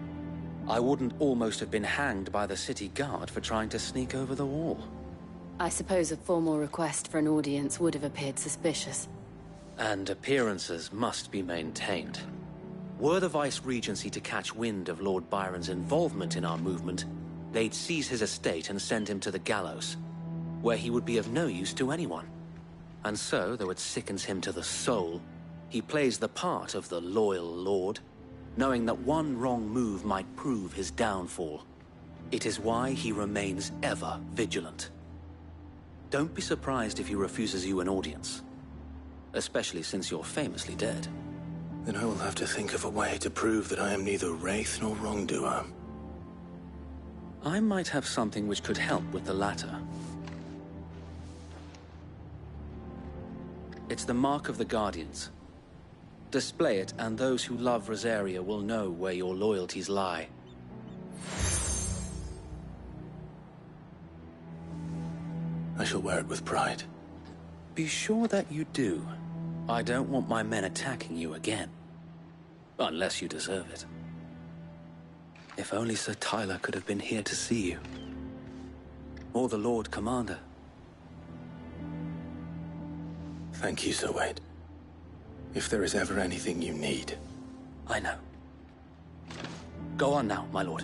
I wouldn't almost have been hanged by the city guard for trying to sneak over the wall. I suppose a formal request for an audience would have appeared suspicious. And appearances must be maintained. Were the Vice-Regency to catch wind of Lord Byron's involvement in our movement, they'd seize his estate and send him to the gallows, where he would be of no use to anyone. And so, though it sickens him to the soul, he plays the part of the loyal lord, knowing that one wrong move might prove his downfall. It is why he remains ever vigilant. Don't be surprised if he refuses you an audience, especially since you're famously dead. Then I will have to think of a way to prove that I am neither wraith nor wrongdoer. I might have something which could help with the latter. It's the mark of the Guardians. Display it, and those who love Rosaria will know where your loyalties lie. I shall wear it with pride. Be sure that you do. I don't want my men attacking you again. Unless you deserve it. If only Sir Tyler could have been here to see you. Or the Lord Commander. Thank you, Sir Wade. If there is ever anything you need. I know. Go on now, my lord.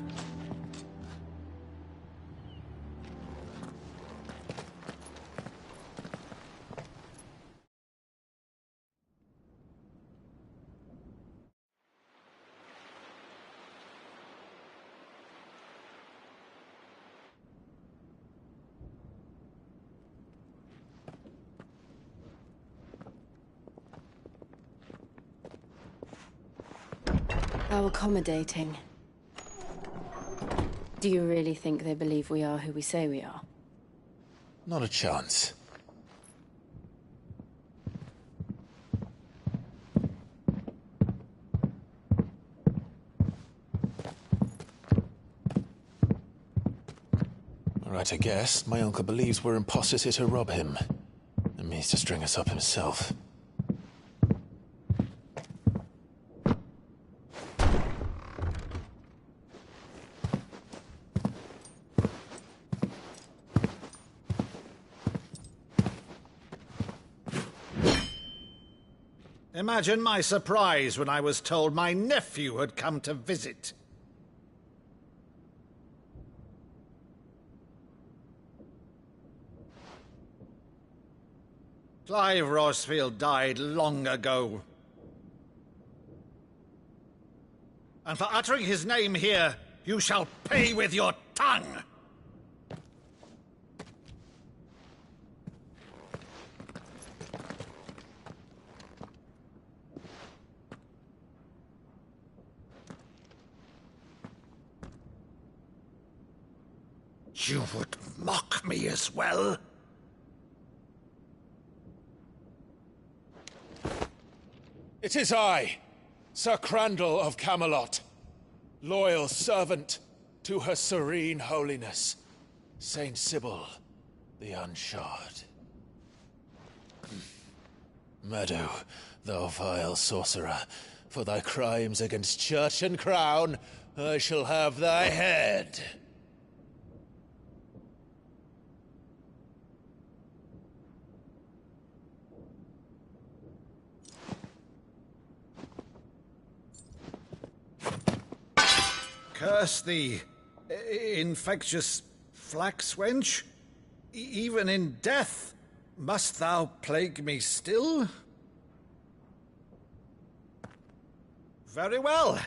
How accommodating. Do you really think they believe we are who we say we are? Not a chance. All right, I guess. My uncle believes we're imposters here to rob him. And means to string us up himself. Imagine my surprise when I was told my nephew had come to visit. Clive Rosfield died long ago. And for uttering his name here, you shall pay with your tongue! You would mock me as well? It is I, Sir Crandall of Camelot, loyal servant to her serene holiness, Saint Sybil the Unshod. Meadow, thou vile sorcerer, for thy crimes against church and crown, I shall have thy head. Curse thee, infectious flax wench. Even in death, must thou plague me still? Very well.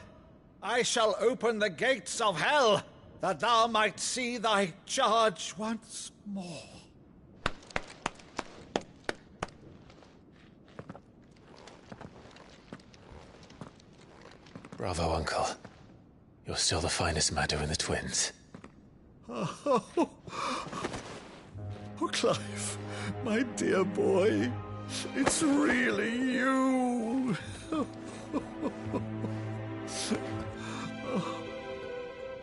I shall open the gates of hell, that thou might see thy charge once more. Bravo, Uncle. You're still the finest Meadow in the twins. Oh, Clive, my dear boy, it's really you.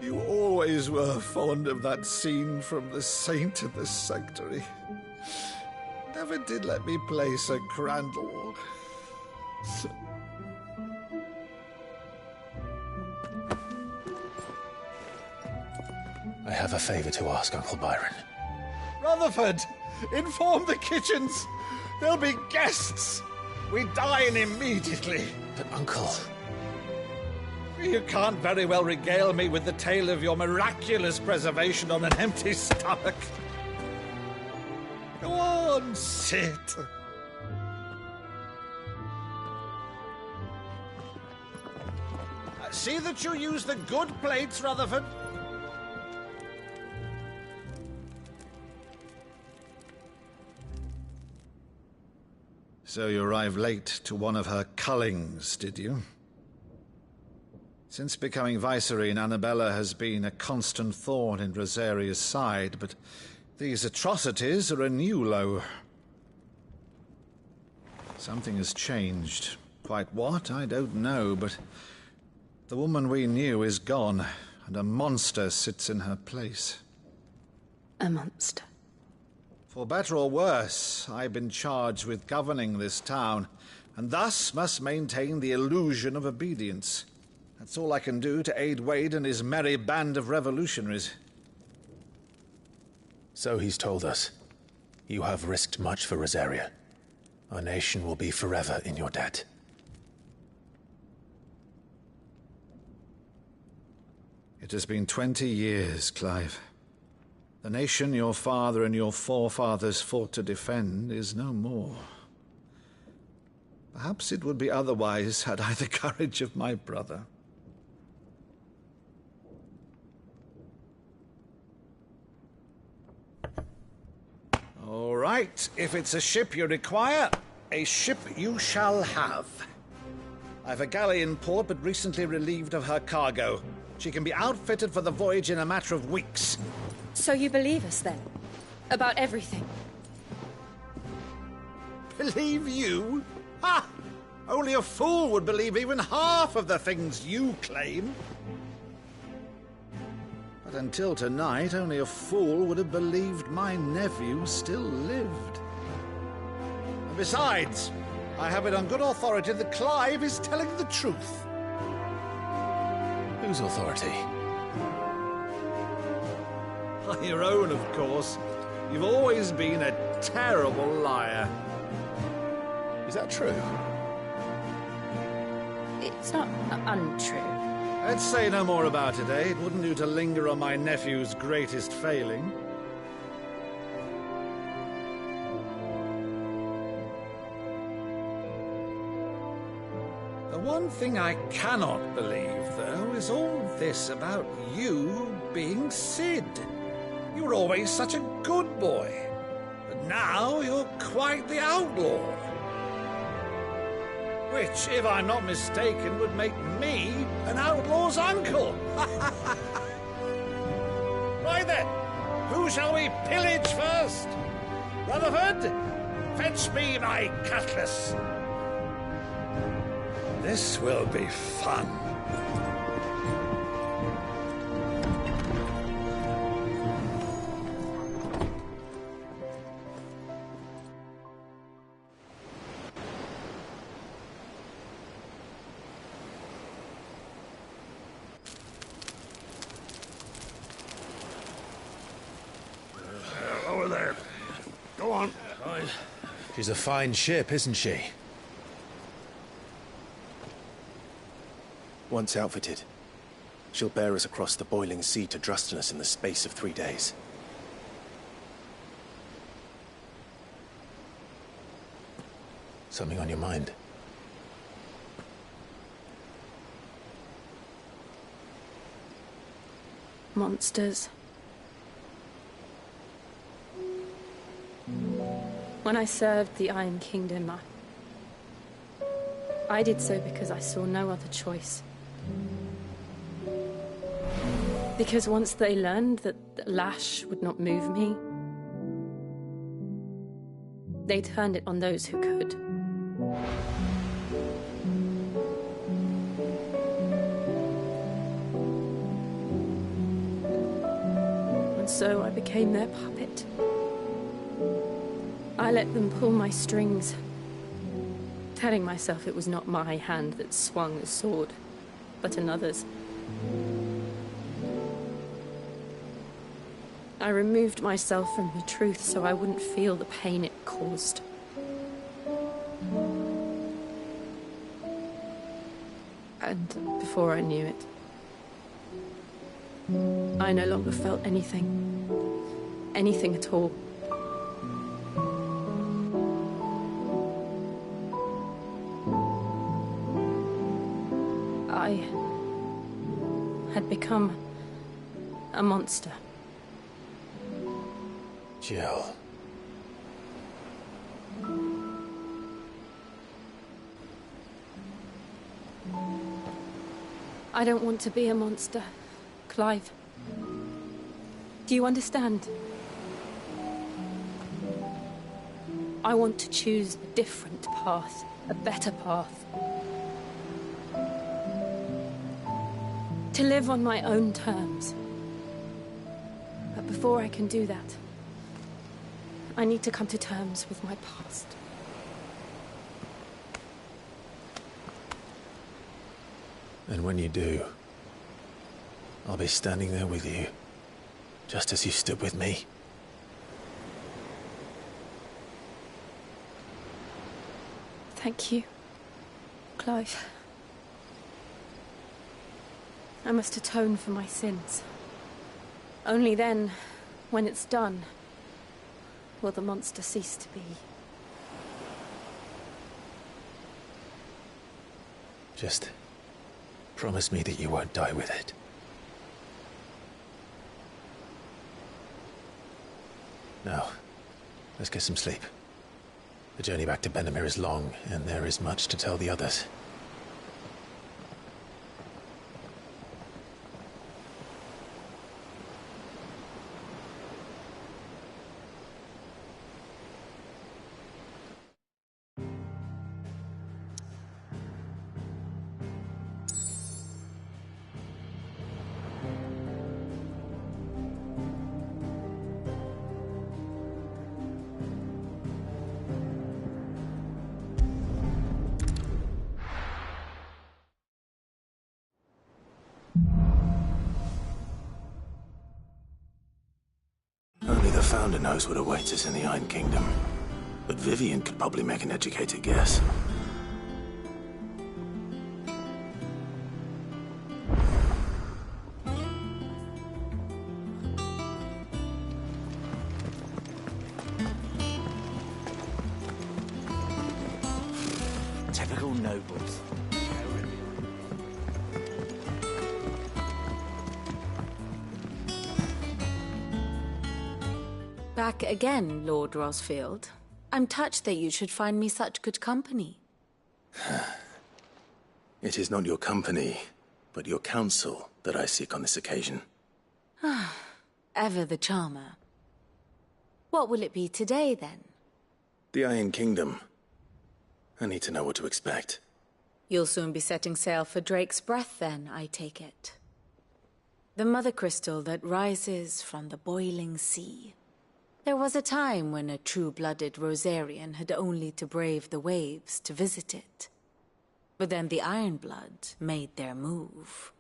You always were fond of that scene from The Saint in the Sanctuary. Never did let me play Sir Crandall. I have a favor to ask, Uncle Byron. Rutherford, inform the kitchens. There'll be guests. We dine immediately. But, Uncle... You can't very well regale me with the tale of your miraculous preservation on an empty stomach. Go on, sit. See that you use the good plates, Rutherford. So you arrived late to one of her cullings, did you? Since becoming Vicereine, Annabella has been a constant thorn in Rosaria's side, but these atrocities are a new low. Something has changed. Quite what, I don't know, but the woman we knew is gone, and a monster sits in her place. A monster? For better or worse, I've been charged with governing this town, and thus must maintain the illusion of obedience. That's all I can do to aid Wade and his merry band of revolutionaries. So he's told us. You have risked much for Rosaria. Our nation will be forever in your debt. It has been 20 years, Clive. The nation your father and your forefathers fought to defend is no more. Perhaps it would be otherwise had I the courage of my brother. All right, if it's a ship you require, a ship you shall have. I've a galley in port, but recently relieved of her cargo. She can be outfitted for the voyage in a matter of weeks. So you believe us, then? About everything? Believe you? Ha! Only a fool would believe even half of the things you claim. But until tonight, only a fool would have believed my nephew still lived. And besides, I have it on good authority that Clive is telling the truth. Whose authority? Your own, of course. You've always been a terrible liar. Is that true? It's not untrue. Let's say no more about it, eh? It wouldn't do to linger on my nephew's greatest failing. The one thing I cannot believe, though, is all this about you being Sid. You were always such a good boy, but now you're quite the outlaw. Which, if I'm not mistaken, would make me an outlaw's uncle. Right then, Who shall we pillage first? Rutherford, fetch me my cutlass. This will be fun. Over there. Go on. She's a fine ship, isn't she? Once outfitted, she'll bear us across the boiling sea to Drustinus in the space of 3 days. Something on your mind? Monsters. When I served the Iron Kingdom, I did so because I saw no other choice. Because once they learned that the lash would not move me, they turned it on those who could. And so I became their puppet. I let them pull my strings, telling myself it was not my hand that swung the sword, but another's. I removed myself from the truth so I wouldn't feel the pain it caused. And before I knew it, I no longer felt anything. Anything at all. I had become a monster. Jill. I don't want to be a monster, Clive. Do you understand? I want to choose a different path, a better path. To live on my own terms. But before I can do that, I need to come to terms with my past. And when you do, I'll be standing there with you, just as you stood with me. Thank you, Clive. I must atone for my sins. Only then, when it's done, will the monster cease to be. Just promise me that you won't die with it. Now, let's get some sleep. The journey back to Benamir is long, and there is much to tell the others. Only the Founder knows what awaits us in the Iron Kingdom. But Vivian could probably make an educated guess. Typical nobles. Back again, Lord Rosfield. I'm touched that you should find me such good company. It is not your company, but your counsel that I seek on this occasion. ever the charmer. What will it be today, then? The Iron Kingdom. I need to know what to expect. You'll soon be setting sail for Drake's Breath, then, I take it. The mother crystal that rises from the boiling sea. There was a time when a true-blooded Rosarian had only to brave the waves to visit it. But then the Ironblood made their move.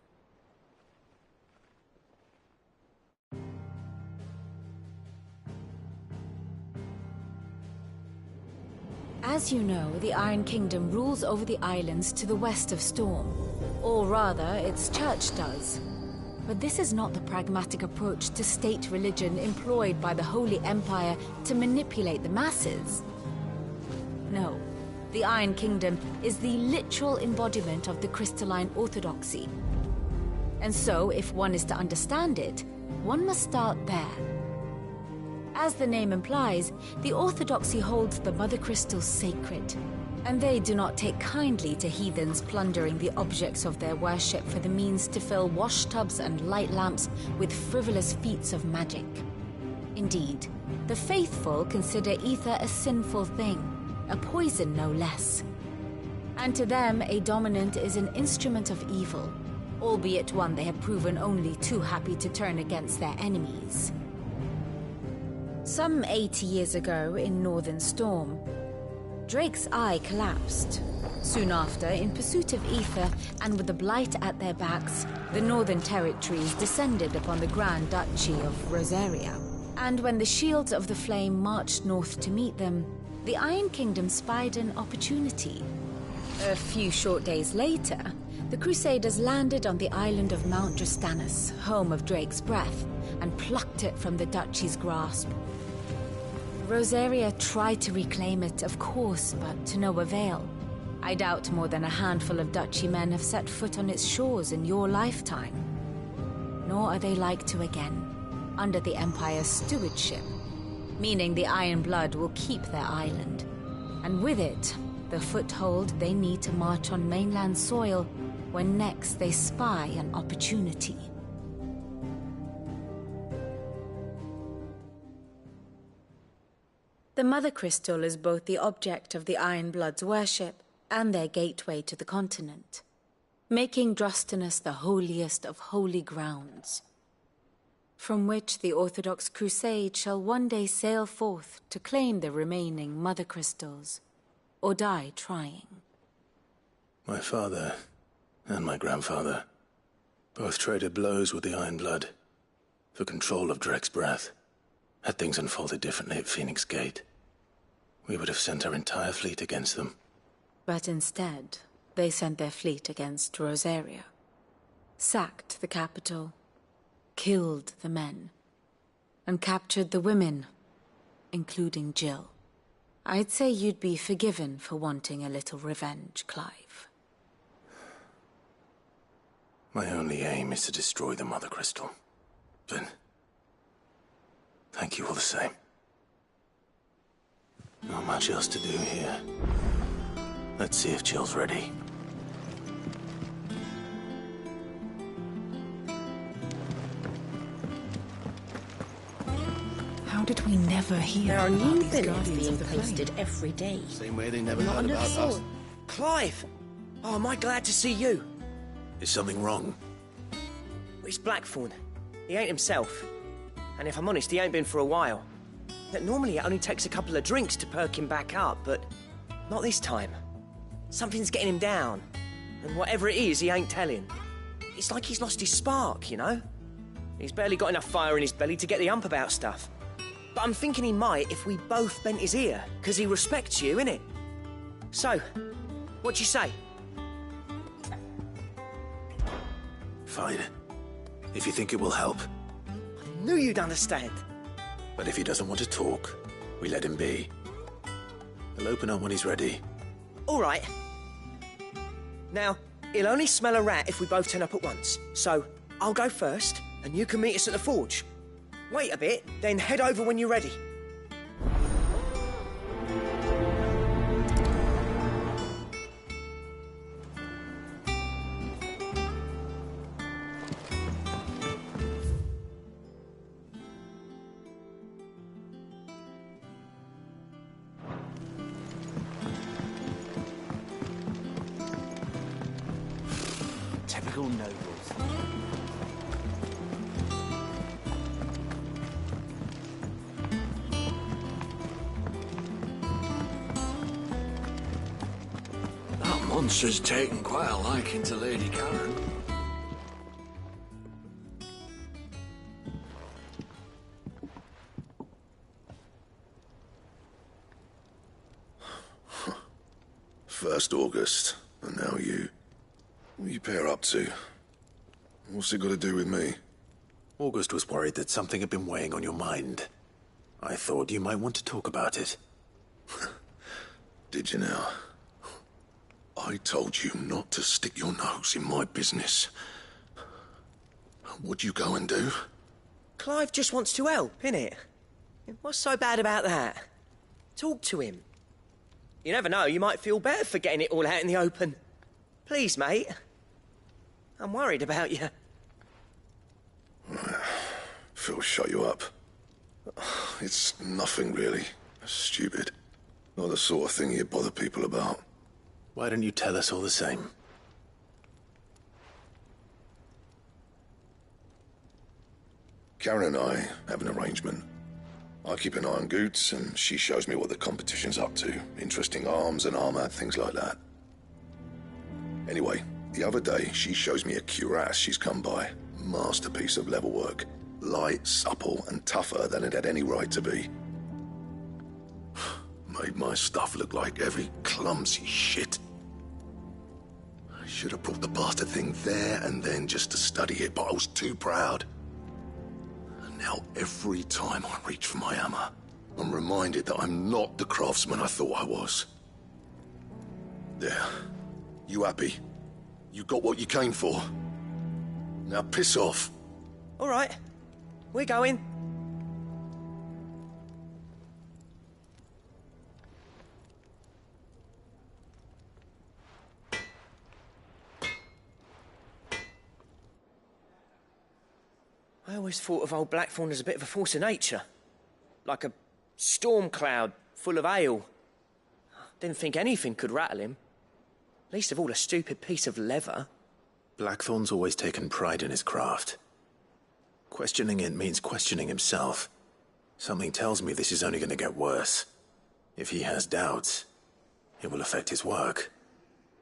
As you know, the Iron Kingdom rules over the islands to the west of Storm. Or rather, its church does. But this is not the pragmatic approach to state religion employed by the Holy Empire to manipulate the masses. No, the Iron Kingdom is the literal embodiment of the crystalline orthodoxy. And so, if one is to understand it, one must start there. As the name implies, the orthodoxy holds the mother crystals sacred, and they do not take kindly to heathens plundering the objects of their worship for the means to fill washtubs and light lamps with frivolous feats of magic. Indeed, the faithful consider ether a sinful thing, a poison no less. And to them, a dominant is an instrument of evil, albeit one they have proven only too happy to turn against their enemies. Some 80 years ago, in Northern Storm, Drake's eye collapsed. Soon after, in pursuit of ether, and with the Blight at their backs, the Northern Territories descended upon the Grand Duchy of Rosaria. And when the Shields of the Flame marched north to meet them, the Iron Kingdom spied an opportunity. A few short days later, the Crusaders landed on the island of Mount Drastanus, home of Drake's Breath, and plucked it from the Duchy's grasp. Rosaria tried to reclaim it, of course, but to no avail. I doubt more than a handful of Duchy men have set foot on its shores in your lifetime. Nor are they like to again, under the Empire's stewardship, meaning the Iron Blood will keep their island, and with it, the foothold they need to march on mainland soil when next they spy an opportunity. The Mother Crystal is both the object of the Iron Blood's worship and their gateway to the continent, making Drastanus the holiest of holy grounds, from which the Orthodox Crusade shall one day sail forth to claim the remaining Mother Crystals, or die trying. My father and my grandfather both traded blows with the Iron Blood for control of Drake's Breath. Had things unfolded differently at Phoenix Gate, we would have sent our entire fleet against them. But instead, they sent their fleet against Rosaria, sacked the capital, killed the men, and captured the women, including Jill. I'd say you'd be forgiven for wanting a little revenge, Clive. My only aim is to destroy the Mother Crystal. But thank you all the same. Not much else to do here. Let's see if Jill's ready. How did we never hear There are about new these villains Guardians being of the Flame? posted every day. Same way they never Not heard under about the us. sword. Clive! Oh, am I glad to see you? Is something wrong? It's Blackthorn. He ain't himself. And if I'm honest, he ain't been for a while. Normally it only takes a couple of drinks to perk him back up, but not this time. Something's getting him down. And whatever it is, he ain't telling. It's like he's lost his spark, you know? He's barely got enough fire in his belly to get the ump about stuff. But I'm thinking he might if we both bent his ear, because he respects you, innit? So, what you say? Fine. If you think it will help. I knew you'd understand. But if he doesn't want to talk, we let him be. He'll open up when he's ready. All right. Now, he'll only smell a rat if we both turn up at once. So, I'll go first, and you can meet us at the forge. Wait a bit, then head over when you're ready. your nobles. That monster's taken quite a liking to Lady Karen. First August, and now you. What are you pair up to? What's it got to do with me? August was worried that something had been weighing on your mind. I thought you might want to talk about it. Did you now? I told you not to stick your nose in my business. What'd you go and do? Clive just wants to help, innit? What's so bad about that? Talk to him. You never know, you might feel better for getting it all out in the open. Please, mate. I'm worried about you. Phil shut you up. It's nothing really. Stupid. Not the sort of thing you bother people about. Why don't you tell us all the same? Karen and I have an arrangement. I keep an eye on Goots, and she shows me what the competition's up to. Interesting arms and armor, things like that. Anyway, the other day, she shows me a cuirass she's come by. Masterpiece of level work. Light, supple, and tougher than it had any right to be. Made my stuff look like every clumsy shit. I should have brought the bastard thing there and then just to study it, but I was too proud. Now, every time I reach for my hammer, I'm reminded that I'm not the craftsman I thought I was. There. You happy? You got what you came for? Now piss off. All right. We're going. I always thought of old Blackthorn as a bit of a force of nature. Like a storm cloud full of ale. Didn't think anything could rattle him. Least of all a stupid piece of leather. Blackthorn's always taken pride in his craft. Questioning it means questioning himself. Something tells me this is only going to get worse. If he has doubts, it will affect his work,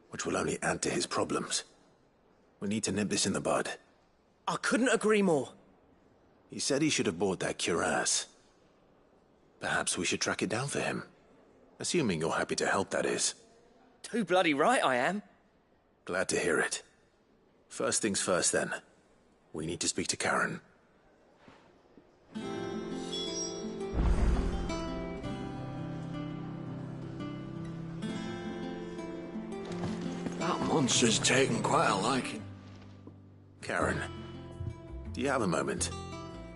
which will only add to his problems. We need to nip this in the bud. I couldn't agree more. He said he should have bought that cuirass. Perhaps we should track it down for him. Assuming you're happy to help, that is. Too bloody right I am. Glad to hear it. First things first, then. We need to speak to Karen. That monster's taken quite a liking. Karen, do you have a moment?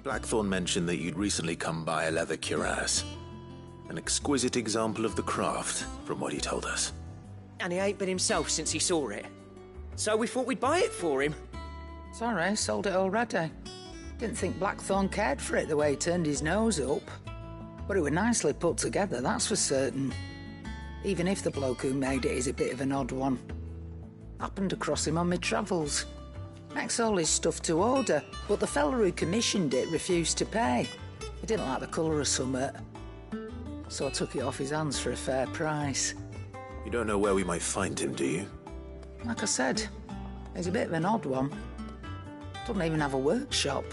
Blackthorn mentioned that you'd recently come by a leather cuirass. An exquisite example of the craft, from what he told us. And he ain't been himself since he saw it. So we thought we'd buy it for him. Sorry, sold it already. Didn't think Blackthorn cared for it the way he turned his nose up. But it was nicely put together, that's for certain. Even if the bloke who made it is a bit of an odd one. Happened across him on my travels. Makes all his stuff to order, but the fella who commissioned it refused to pay. He didn't like the colour of summit. So I took it off his hands for a fair price. You don't know where we might find him, do you? Like I said, he's a bit of an odd one. Doesn't even have a workshop.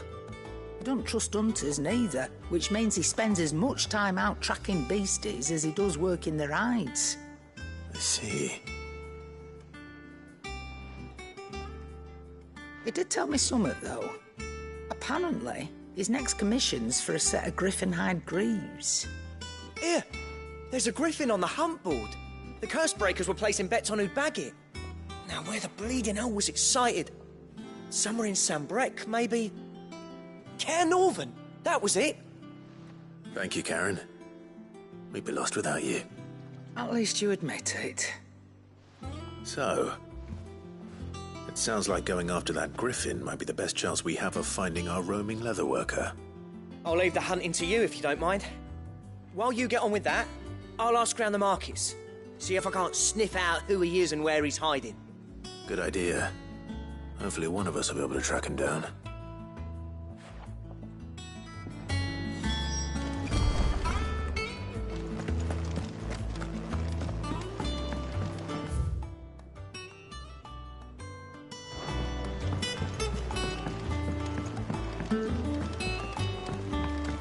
He don't trust hunters neither, which means he spends as much time out tracking beasties as he does working their hides. I see. He did tell me something, though. Apparently, his next commission's for a set of griffin hide greaves. Here, there's a griffin on the hunt board. The curse breakers were placing bets on who'd bag it. Now, where the bleeding hell was excited? Somewhere in Sambrec, maybe? Cairnorvin, that was it. Thank you, Karen. We'd be lost without you. At least you admit it. So, it sounds like going after that griffin might be the best chance we have of finding our roaming leatherworker. I'll leave the hunting to you if you don't mind. While you get on with that, I'll ask around the markets. See if I can't sniff out who he is and where he's hiding. Good idea. Hopefully one of us will be able to track him down.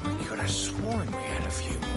I could have sworn we had a few more.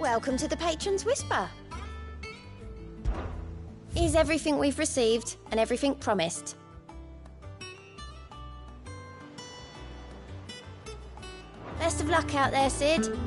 Welcome to the Patron's Whisper. Is everything we've received and everything promised? Best of luck out there, Sid.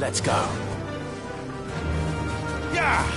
Let's go. Yeah!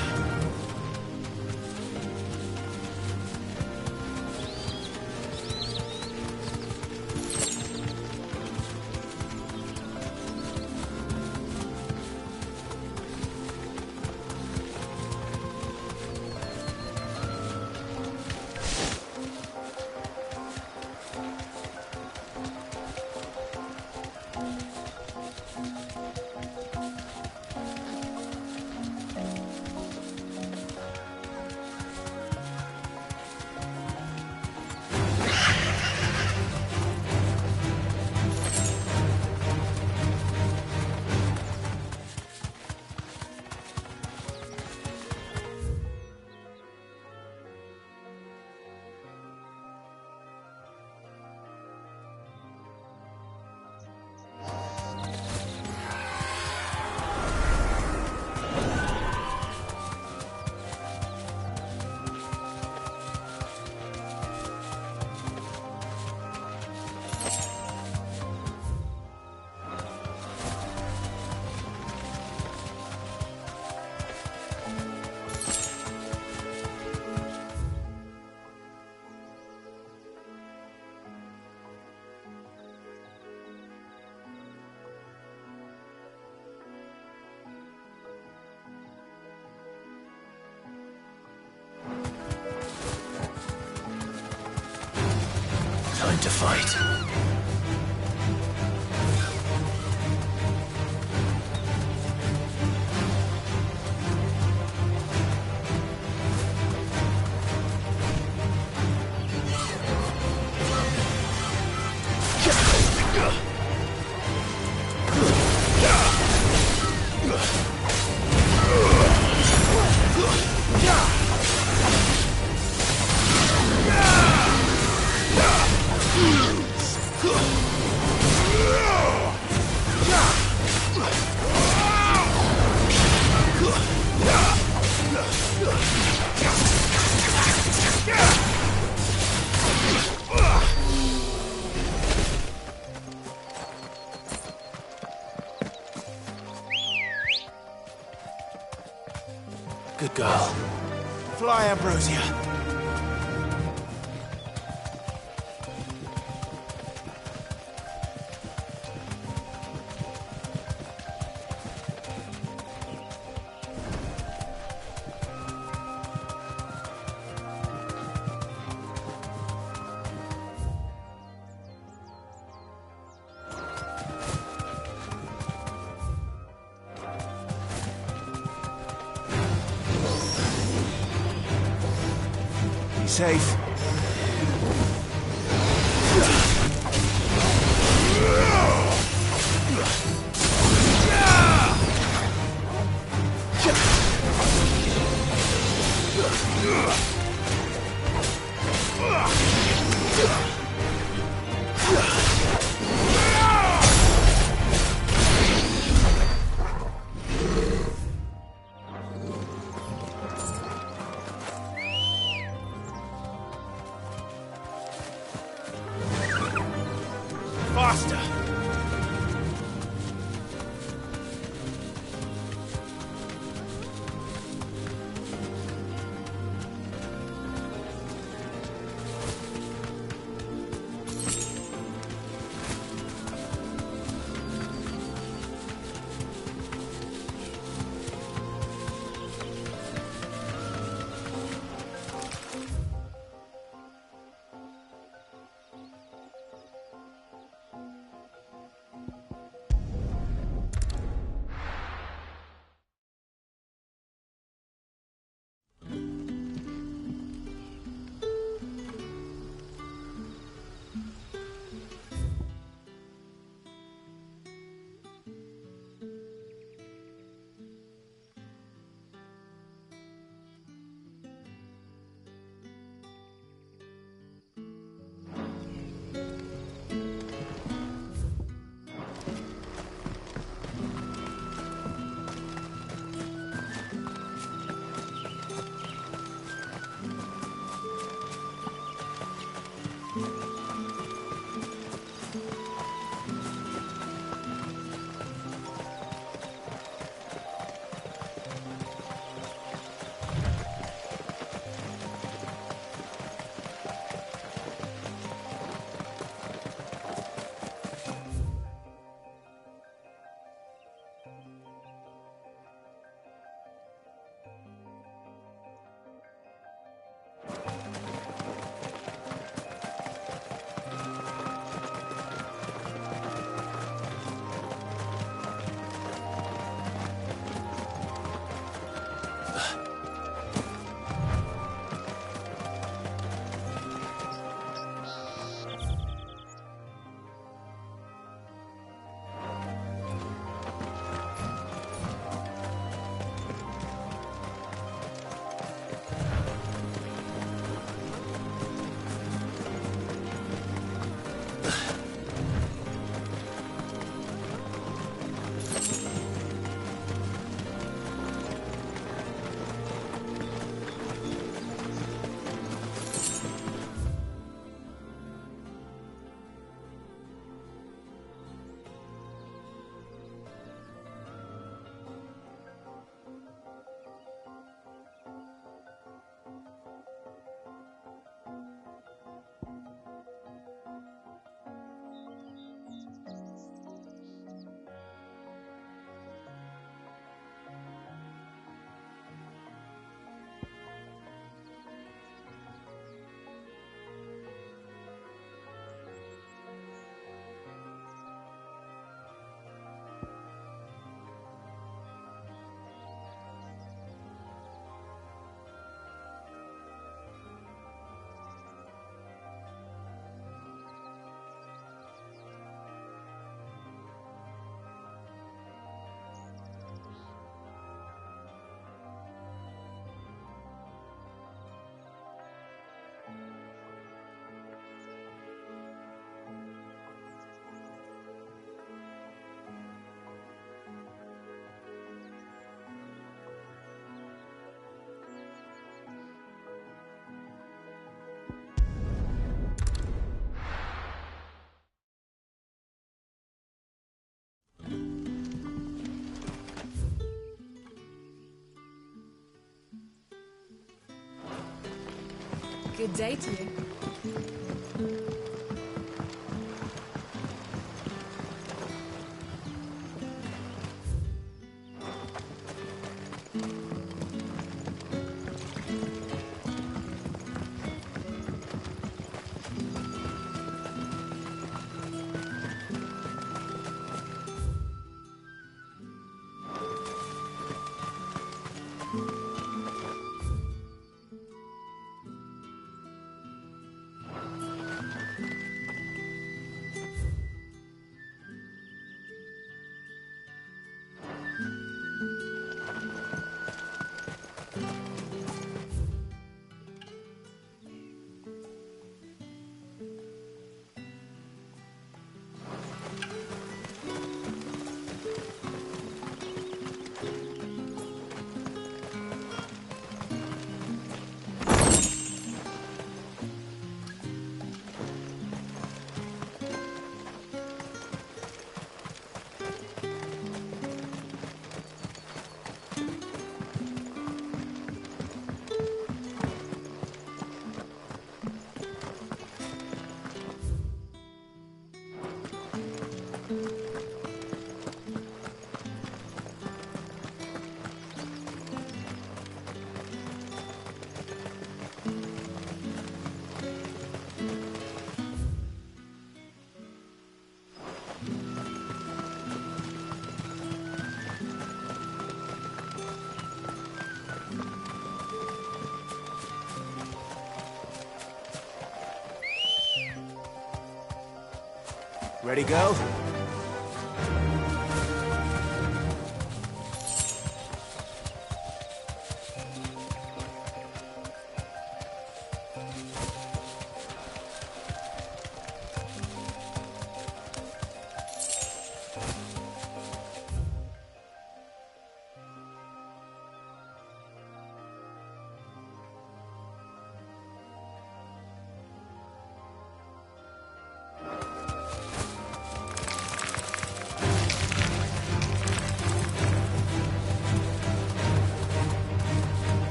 Time to fight. Good girl. Fly, Ambrosia. Be safe. Faster! Good day to you. Ready, go?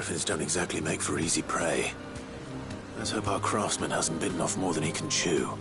Griffins don't exactly make for easy prey. Let's hope our craftsman hasn't bitten off more than he can chew.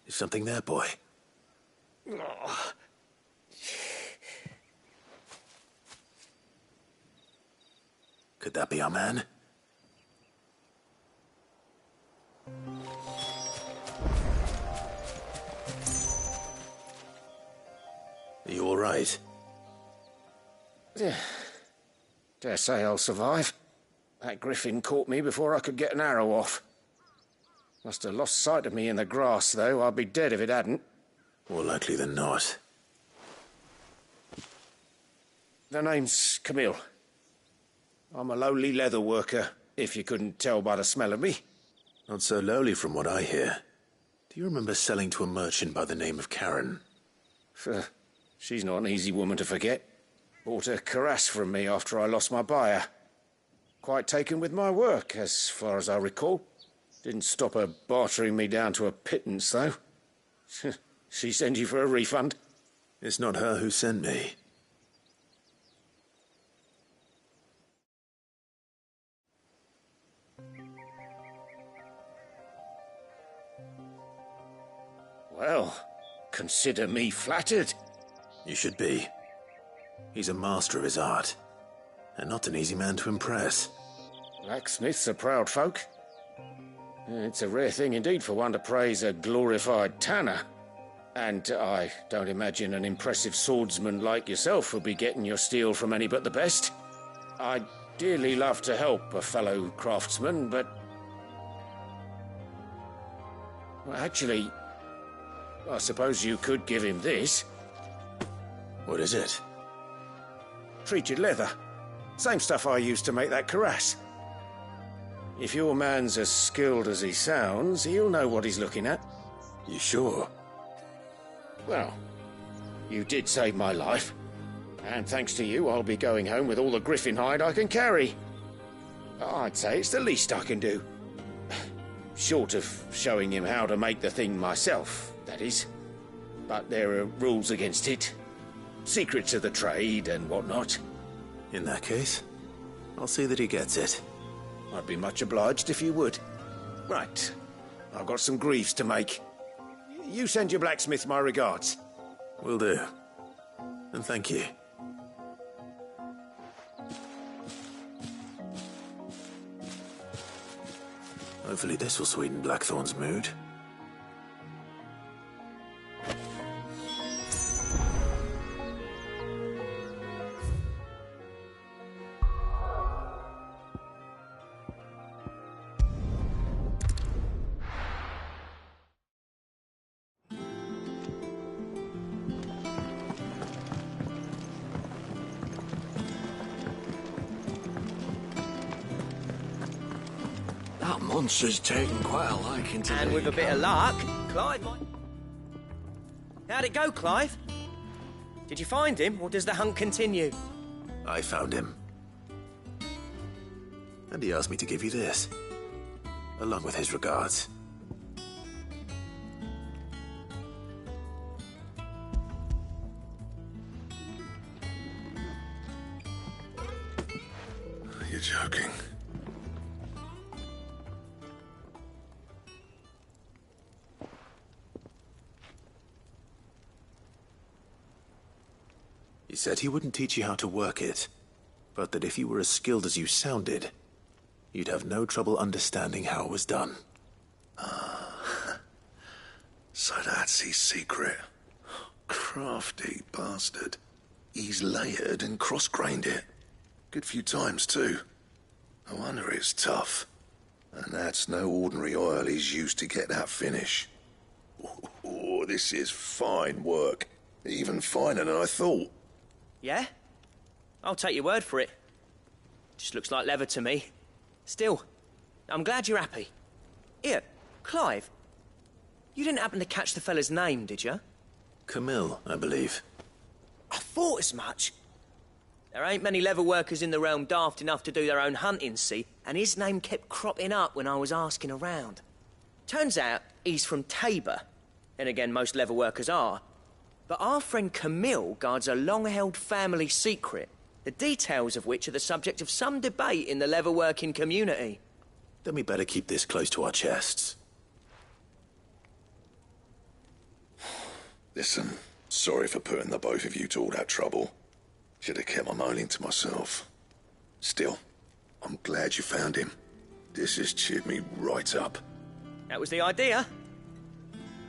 Is something there, boy? Oh. Could that be our man? Are you all right? Dare say I'll survive. That griffin caught me before I could get an arrow off. Must have lost sight of me in the grass, though. I'd be dead if it hadn't. More likely than not. The name's Camille. I'm a lowly leather worker, if you couldn't tell by the smell of me. Not so lowly from what I hear. Do you remember selling to a merchant by the name of Karen? She's not an easy woman to forget. Bought a cuirass from me after I lost my buyer. Quite taken with my work, as far as I recall. Didn't stop her bartering me down to a pittance, though. She send you for a refund? It's not her who sent me. Well, consider me flattered. You should be. He's a master of his art, and not an easy man to impress. Blacksmiths are proud folk. It's a rare thing indeed for one to praise a glorified tanner. And I don't imagine an impressive swordsman like yourself will be getting your steel from any but the best. I'd dearly love to help a fellow craftsman, but... Well, actually, I suppose you could give him this. What is it? Treated leather. Same stuff I used to make that cuirass. If your man's as skilled as he sounds, he'll know what he's looking at. You sure? Well, you did save my life. And thanks to you, I'll be going home with all the griffin hide I can carry. I'd say it's the least I can do. Short of showing him how to make the thing myself, that is. But there are rules against it. Secrets of the trade and whatnot. In that case, I'll see that he gets it. I'd be much obliged if you would. Right. I've got some greaves to make. You send your blacksmith my regards. Will do. And thank you. Hopefully this will sweeten Blackthorn's mood. Monster's taken quite a liking to And with a bit of luck, Clive might... How'd it go, Clive? Did you find him, or does the hunt continue? I found him. And he asked me to give you this, along with his regards. You're joking. He said he wouldn't teach you how to work it, but that if you were as skilled as you sounded, you'd have no trouble understanding how it was done. So that's his secret. Crafty bastard. He's layered and cross-grained it. Good few times, too. No wonder it's tough. And that's no ordinary oil he's used to get that finish. Oh, this is fine work. Even finer than I thought. Yeah? I'll take your word for it. Just looks like leather to me. Still, I'm glad you're happy. Here, Clive, you didn't happen to catch the fella's name, did you? Camille, I believe. I thought as much. There ain't many leather workers in the realm daft enough to do their own hunting, see, and his name kept cropping up when I was asking around. Turns out he's from Tabor, and again, most leather workers are. But our friend Camille guards a long-held family secret, the details of which are the subject of some debate in the leather-working community. Then we better keep this close to our chests. Listen, sorry for putting the both of you to all that trouble. Should have kept my moaning to myself. Still, I'm glad you found him. This has cheered me right up. That was the idea.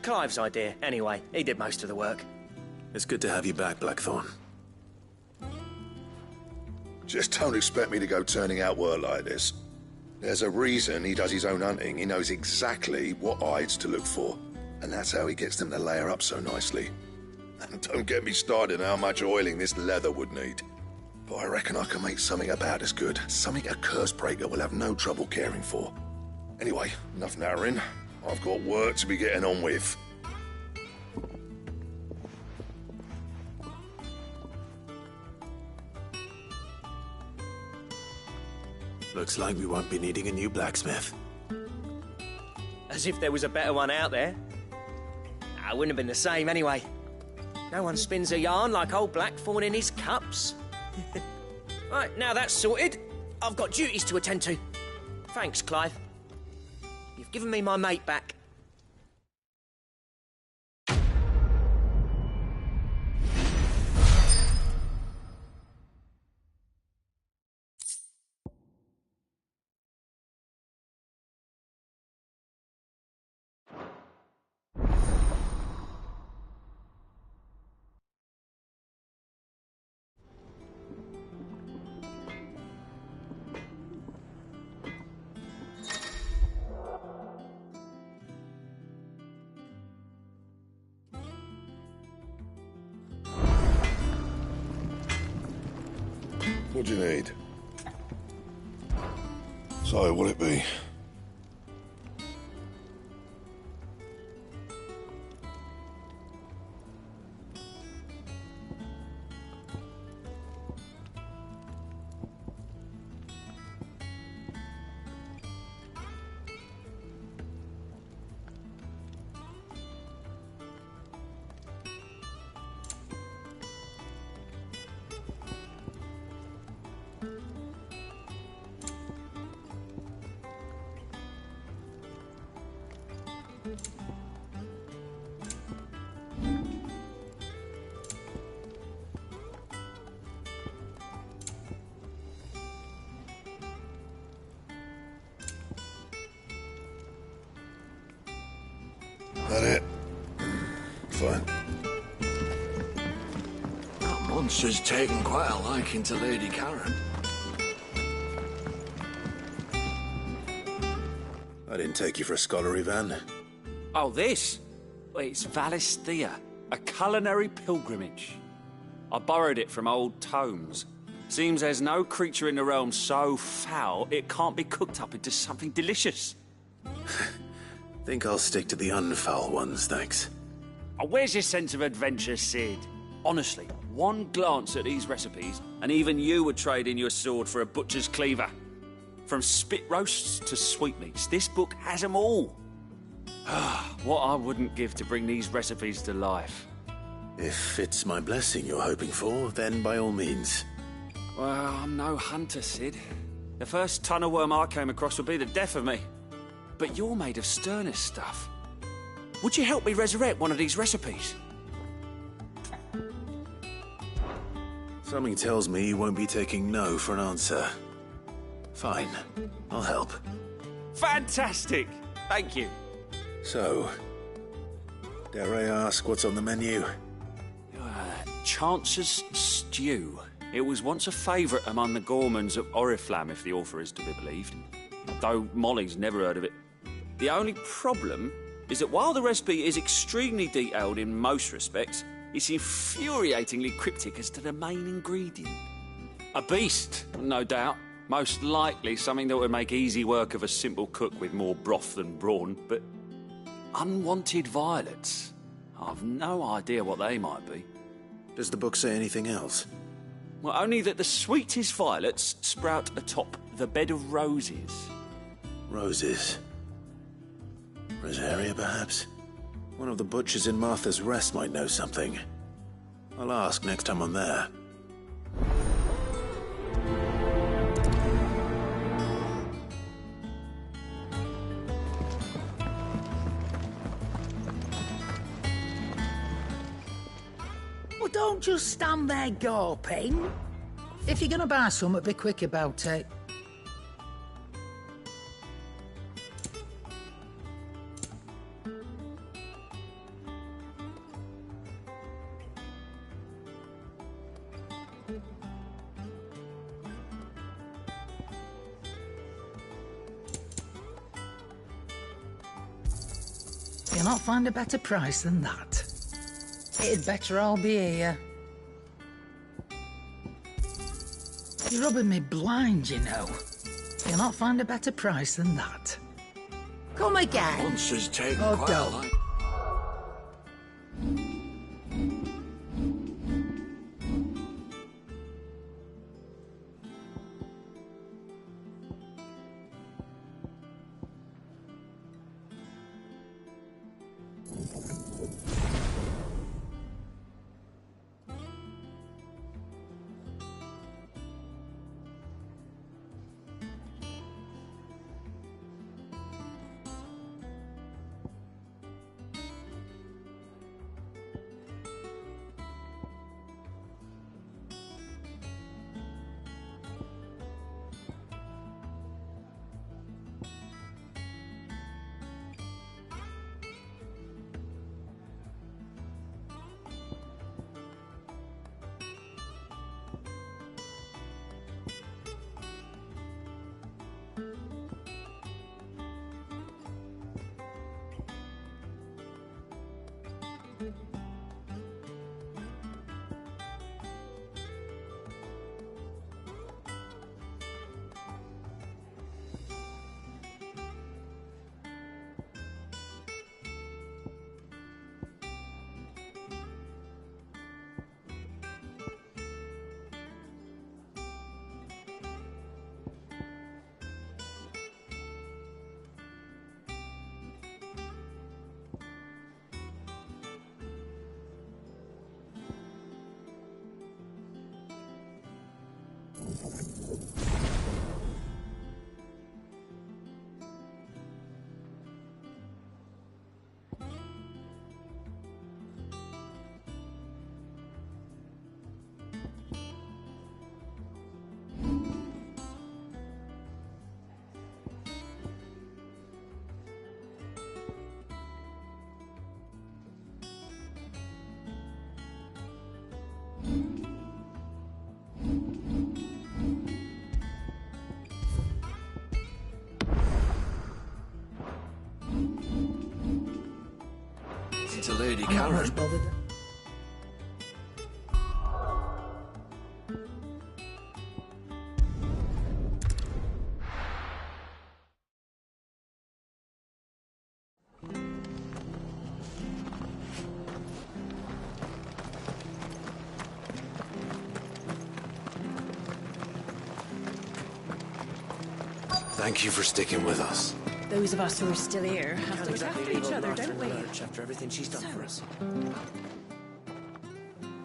Clive's idea, anyway. He did most of the work. It's good to have you back, Blackthorn. Just don't expect me to go turning out work like this. There's a reason he does his own hunting. He knows exactly what hides to look for. And that's how he gets them to layer up so nicely. And don't get me started on how much oiling this leather would need. But I reckon I can make something about as good. Something a Cursebreaker will have no trouble caring for. Anyway, enough narrowing. I've got work to be getting on with. Looks like we won't be needing a new blacksmith. As if there was a better one out there. I wouldn't have been the same anyway. No one spins a yarn like old Blackthorn in his cups. Right, now that's sorted, I've got duties to attend to. Thanks, Clive. You've given me my mate back. What do you need? So, what'll it be? That it? Fine. That monster's taken quite a liking to Lady Karen. I didn't take you for a scholar, Ivan. Oh, this? Well, it's Valisthea, a culinary pilgrimage. I borrowed it from old tomes. Seems there's no creature in the realm so foul it can't be cooked up into something delicious. Think I'll stick to the unfoul ones, thanks. Oh, where's your sense of adventure, Sid? Honestly, one glance at these recipes, and even you would trade in your sword for a butcher's cleaver. From spit roasts to sweetmeats, this book has them all. What I wouldn't give to bring these recipes to life. If it's my blessing you're hoping for, then by all means. Well, I'm no hunter, Sid. The first tunnel worm I came across would be the death of me. But you're made of sterner stuff. Would you help me resurrect one of these recipes? Something tells me you won't be taking no for an answer. Fine, I'll help. Fantastic! Thank you. So, dare I ask what's on the menu? Chance's Stew. It was once a favourite among the gourmands of Oriflamme, if the author is to be believed. Though Molly's never heard of it. The only problem is that while the recipe is extremely detailed in most respects, it's infuriatingly cryptic as to the main ingredient. A beast, no doubt. Most likely something that would make easy work of a simple cook with more broth than brawn, but unwanted violets. I've no idea what they might be. Does the book say anything else? Well, only that the sweetest violets sprout atop the bed of roses. Roses. Rosaria, perhaps? One of the butchers in Martha's Rest might know something. I'll ask next time I'm there. don't just stand there gawping. If you're gonna buy something, be quick about it. You'll not find a better price than that. It'd better all be here. You're rubbing me blind, you know. You'll not find a better price than that. Come again. Monsters take Oh, quite a don't. lot. It's a Lady I'm not Karen. much bothered. Thank you for sticking with us. Those of us who are still here have Can't to look exactly after leave each old other, Martha don't in the we? lurch after everything she's done for us.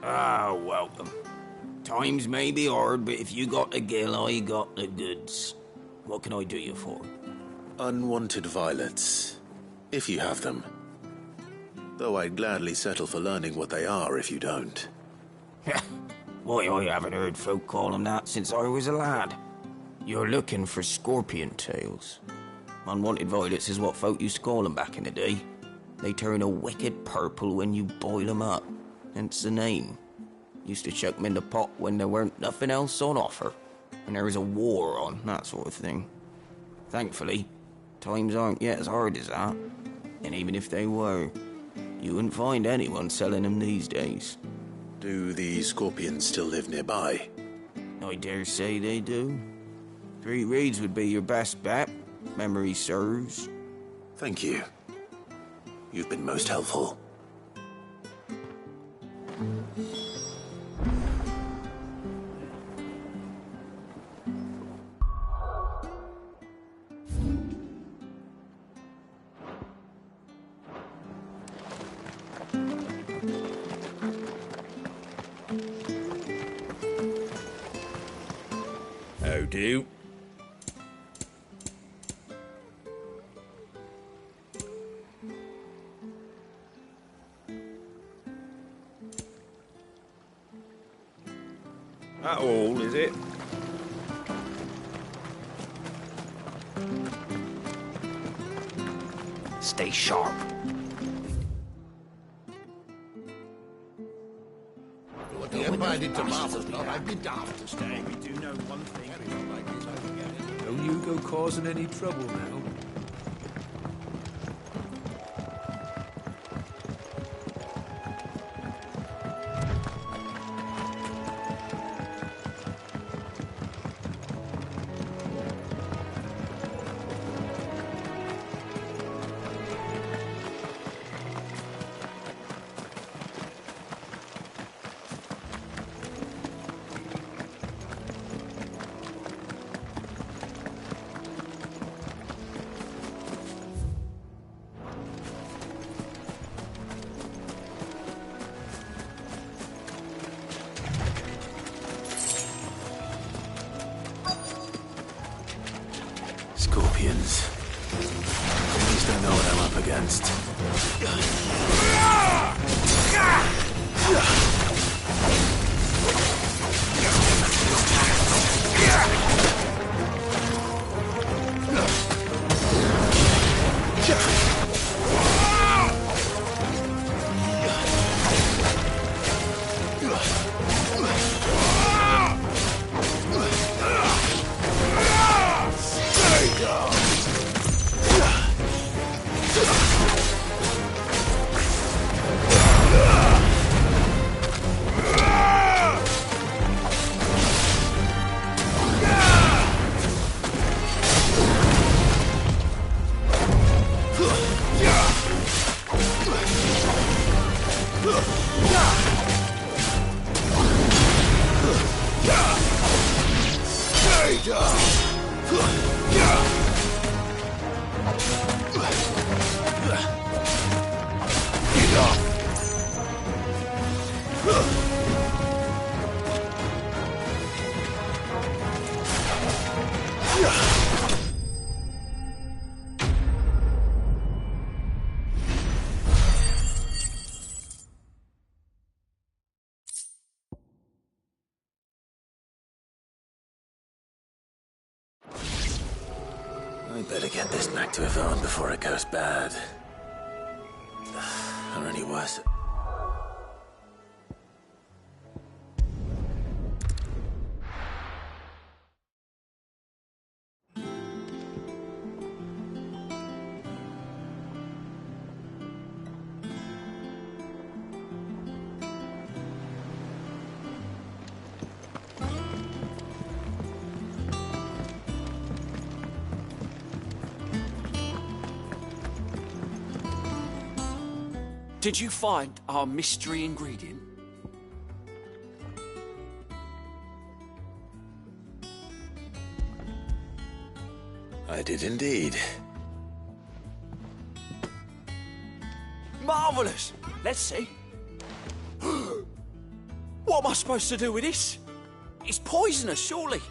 Ah, welcome. Times may be hard, but if you got the gill, I got the goods. What can I do you for? Unwanted violets, if you have them. Though I'd gladly settle for learning what they are if you don't. Why, I haven't heard folk call them that since I was a lad. You're looking for scorpion tails. Unwanted violets is what folk used to call them back in the day. They turn a wicked purple when you boil them up. Hence the name. Used to chuck them in the pot when there weren't nothing else on offer. When there was a war on, that sort of thing. Thankfully, times aren't yet as hard as that. And even if they were, you wouldn't find anyone selling them these days. Do the scorpions still live nearby? I dare say they do. 3 Reeds would be your best bet. Memory serves. Thank you. You've been most helpful. How do? That all, is it? Stay sharp. What the Empire did to Marvel's not, I'd be daft to stay. We do know one thing. Don't you go causing any trouble now. Scorpions. At least I know what I'm up against. I better get this back to Yvonne before it goes bad. Or any worse. Did you find our mystery ingredient? I did indeed. Marvellous! Let's see. What am I supposed to do with this? It's poisonous, surely.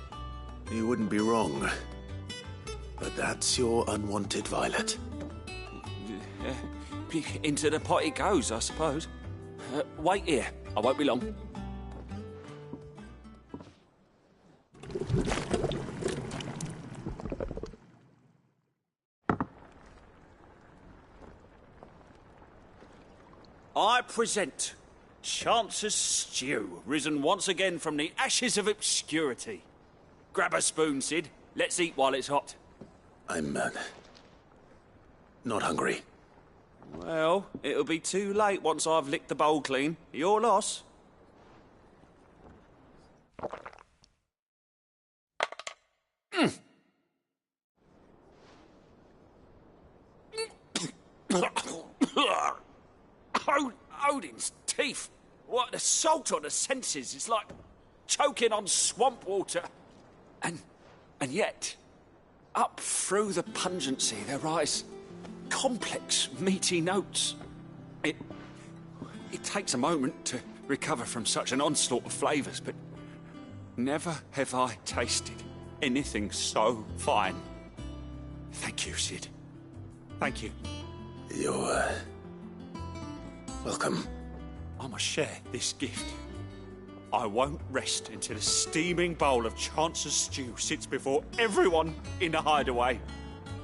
You wouldn't be wrong. But that's your unwanted violet. Into the pot it goes, I suppose. Wait here. I won't be long. I present Chance's Stew, risen once again from the ashes of obscurity. Grab a spoon, Sid. Let's eat while it's hot. I'm, not hungry. Well, it'll be too late once I've licked the bowl clean. Your loss. Odin's teeth. What, the salt on the senses. It's like choking on swamp water. And yet, up through the pungency, there rise complex, meaty notes. It takes a moment to recover from such an onslaught of flavours, but never have I tasted anything so fine. Thank you, Sid. Thank you. You're, welcome. I must share this gift I won't rest until a steaming bowl of Chance's stew sits before everyone in the hideaway.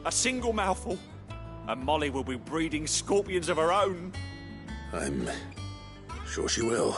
A single mouthful, and Molly will be breeding scorpions of her own. I'm sure she will.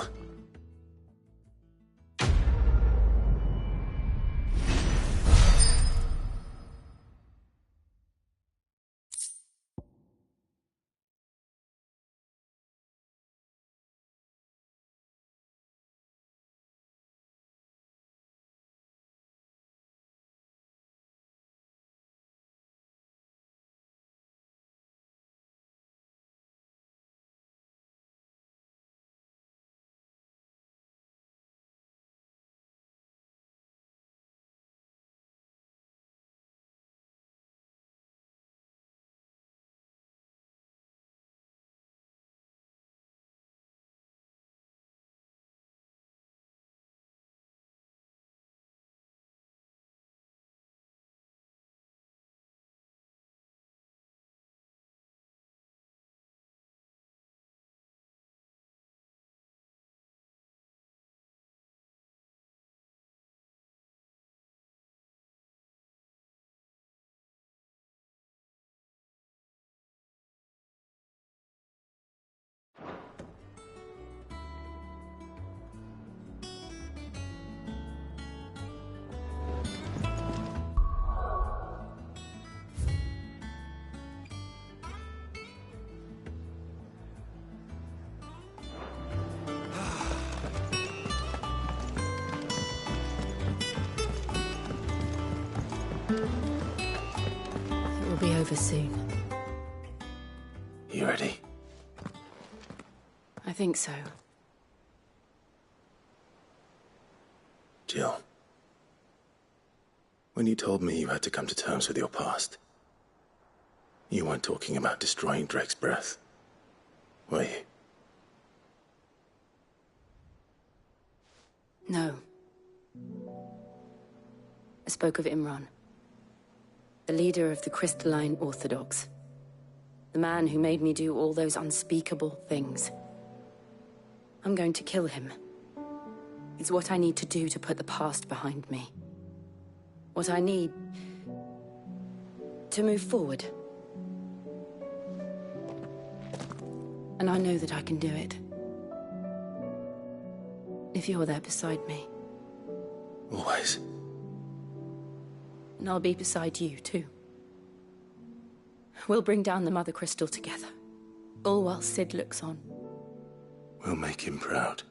It will be over soon. You ready? I think so. Jill, when you told me you had to come to terms with your past, you weren't talking about destroying Drake's breath, were you? No. I spoke of Imran, the leader of the Crystalline Orthodox. The man who made me do all those unspeakable things. I'm going to kill him. It's what I need to do to put the past behind me. What I need to move forward. And I know that I can do it. If you're there beside me. Always. And I'll be beside you, too. We'll bring down the Mother Crystal together. All while Sid looks on. We'll make him proud.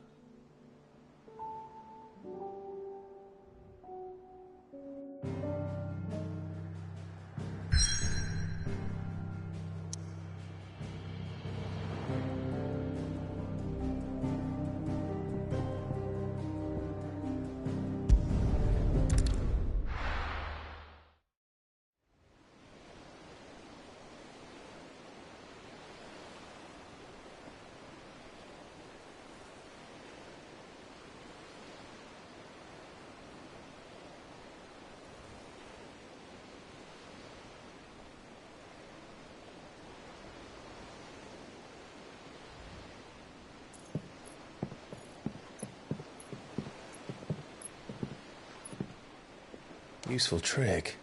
Useful trick.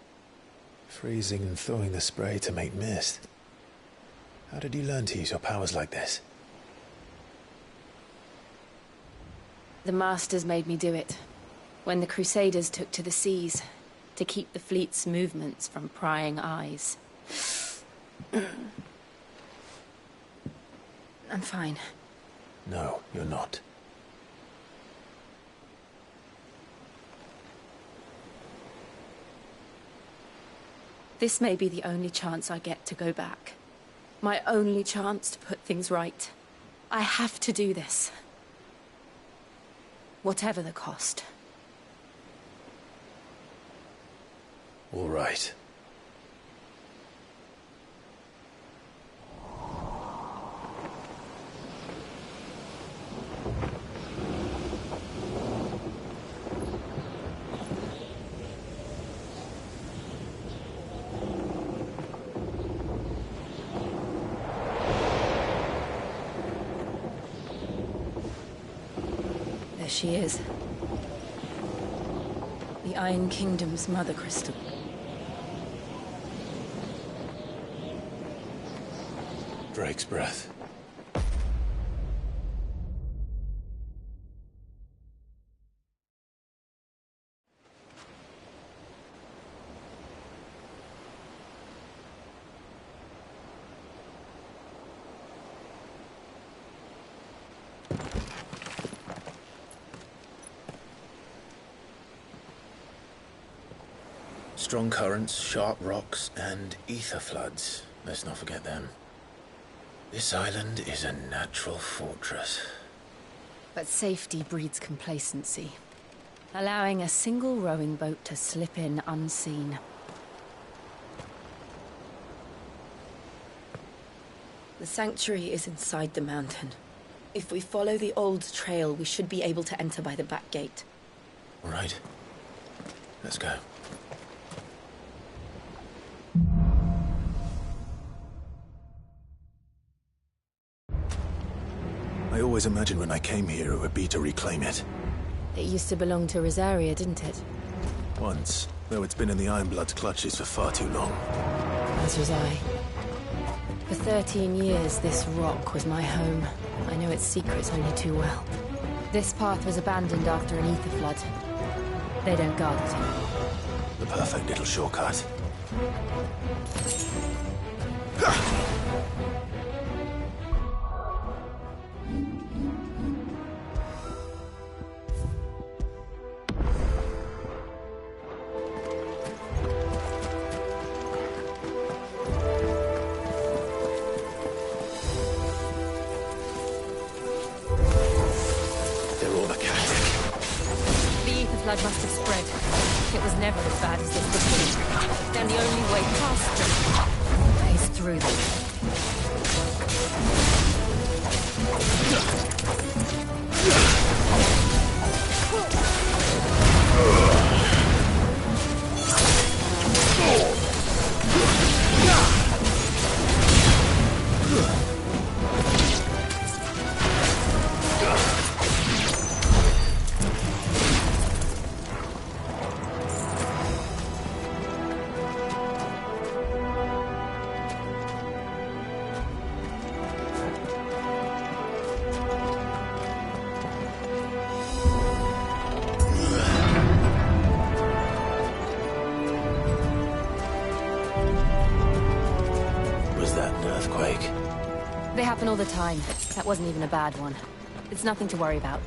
Freezing and thawing the spray to make mist. How did you learn to use your powers like this? The Masters made me do it. When the Crusaders took to the seas, to keep the fleet's movements from prying eyes. I'm fine. No, you're not. This may be the only chance I get to go back. My only chance to put things right. I have to do this. Whatever the cost. All right. There she is. The Iron Kingdom's mother crystal. Drake's breath. Strong currents, sharp rocks, and ether floods. Let's not forget them. This island is a natural fortress. But safety breeds complacency, allowing a single rowing boat to slip in unseen. The sanctuary is inside the mountain. If we follow the old trail, we should be able to enter by the back gate. All right. Let's go. I always imagined when I came here it would be to reclaim it. It used to belong to Rosaria, didn't it? Once, though it's been in the Ironblood's clutches for far too long. As was I. For 13 years, this rock was my home. I know its secrets only too well. This path was abandoned after an ether flood. They don't guard it anymore. The perfect little shortcut. Blood must have spread. It was never as bad as this before. Then the only way past them is through They happen all the time. That wasn't even a bad one. It's nothing to worry about.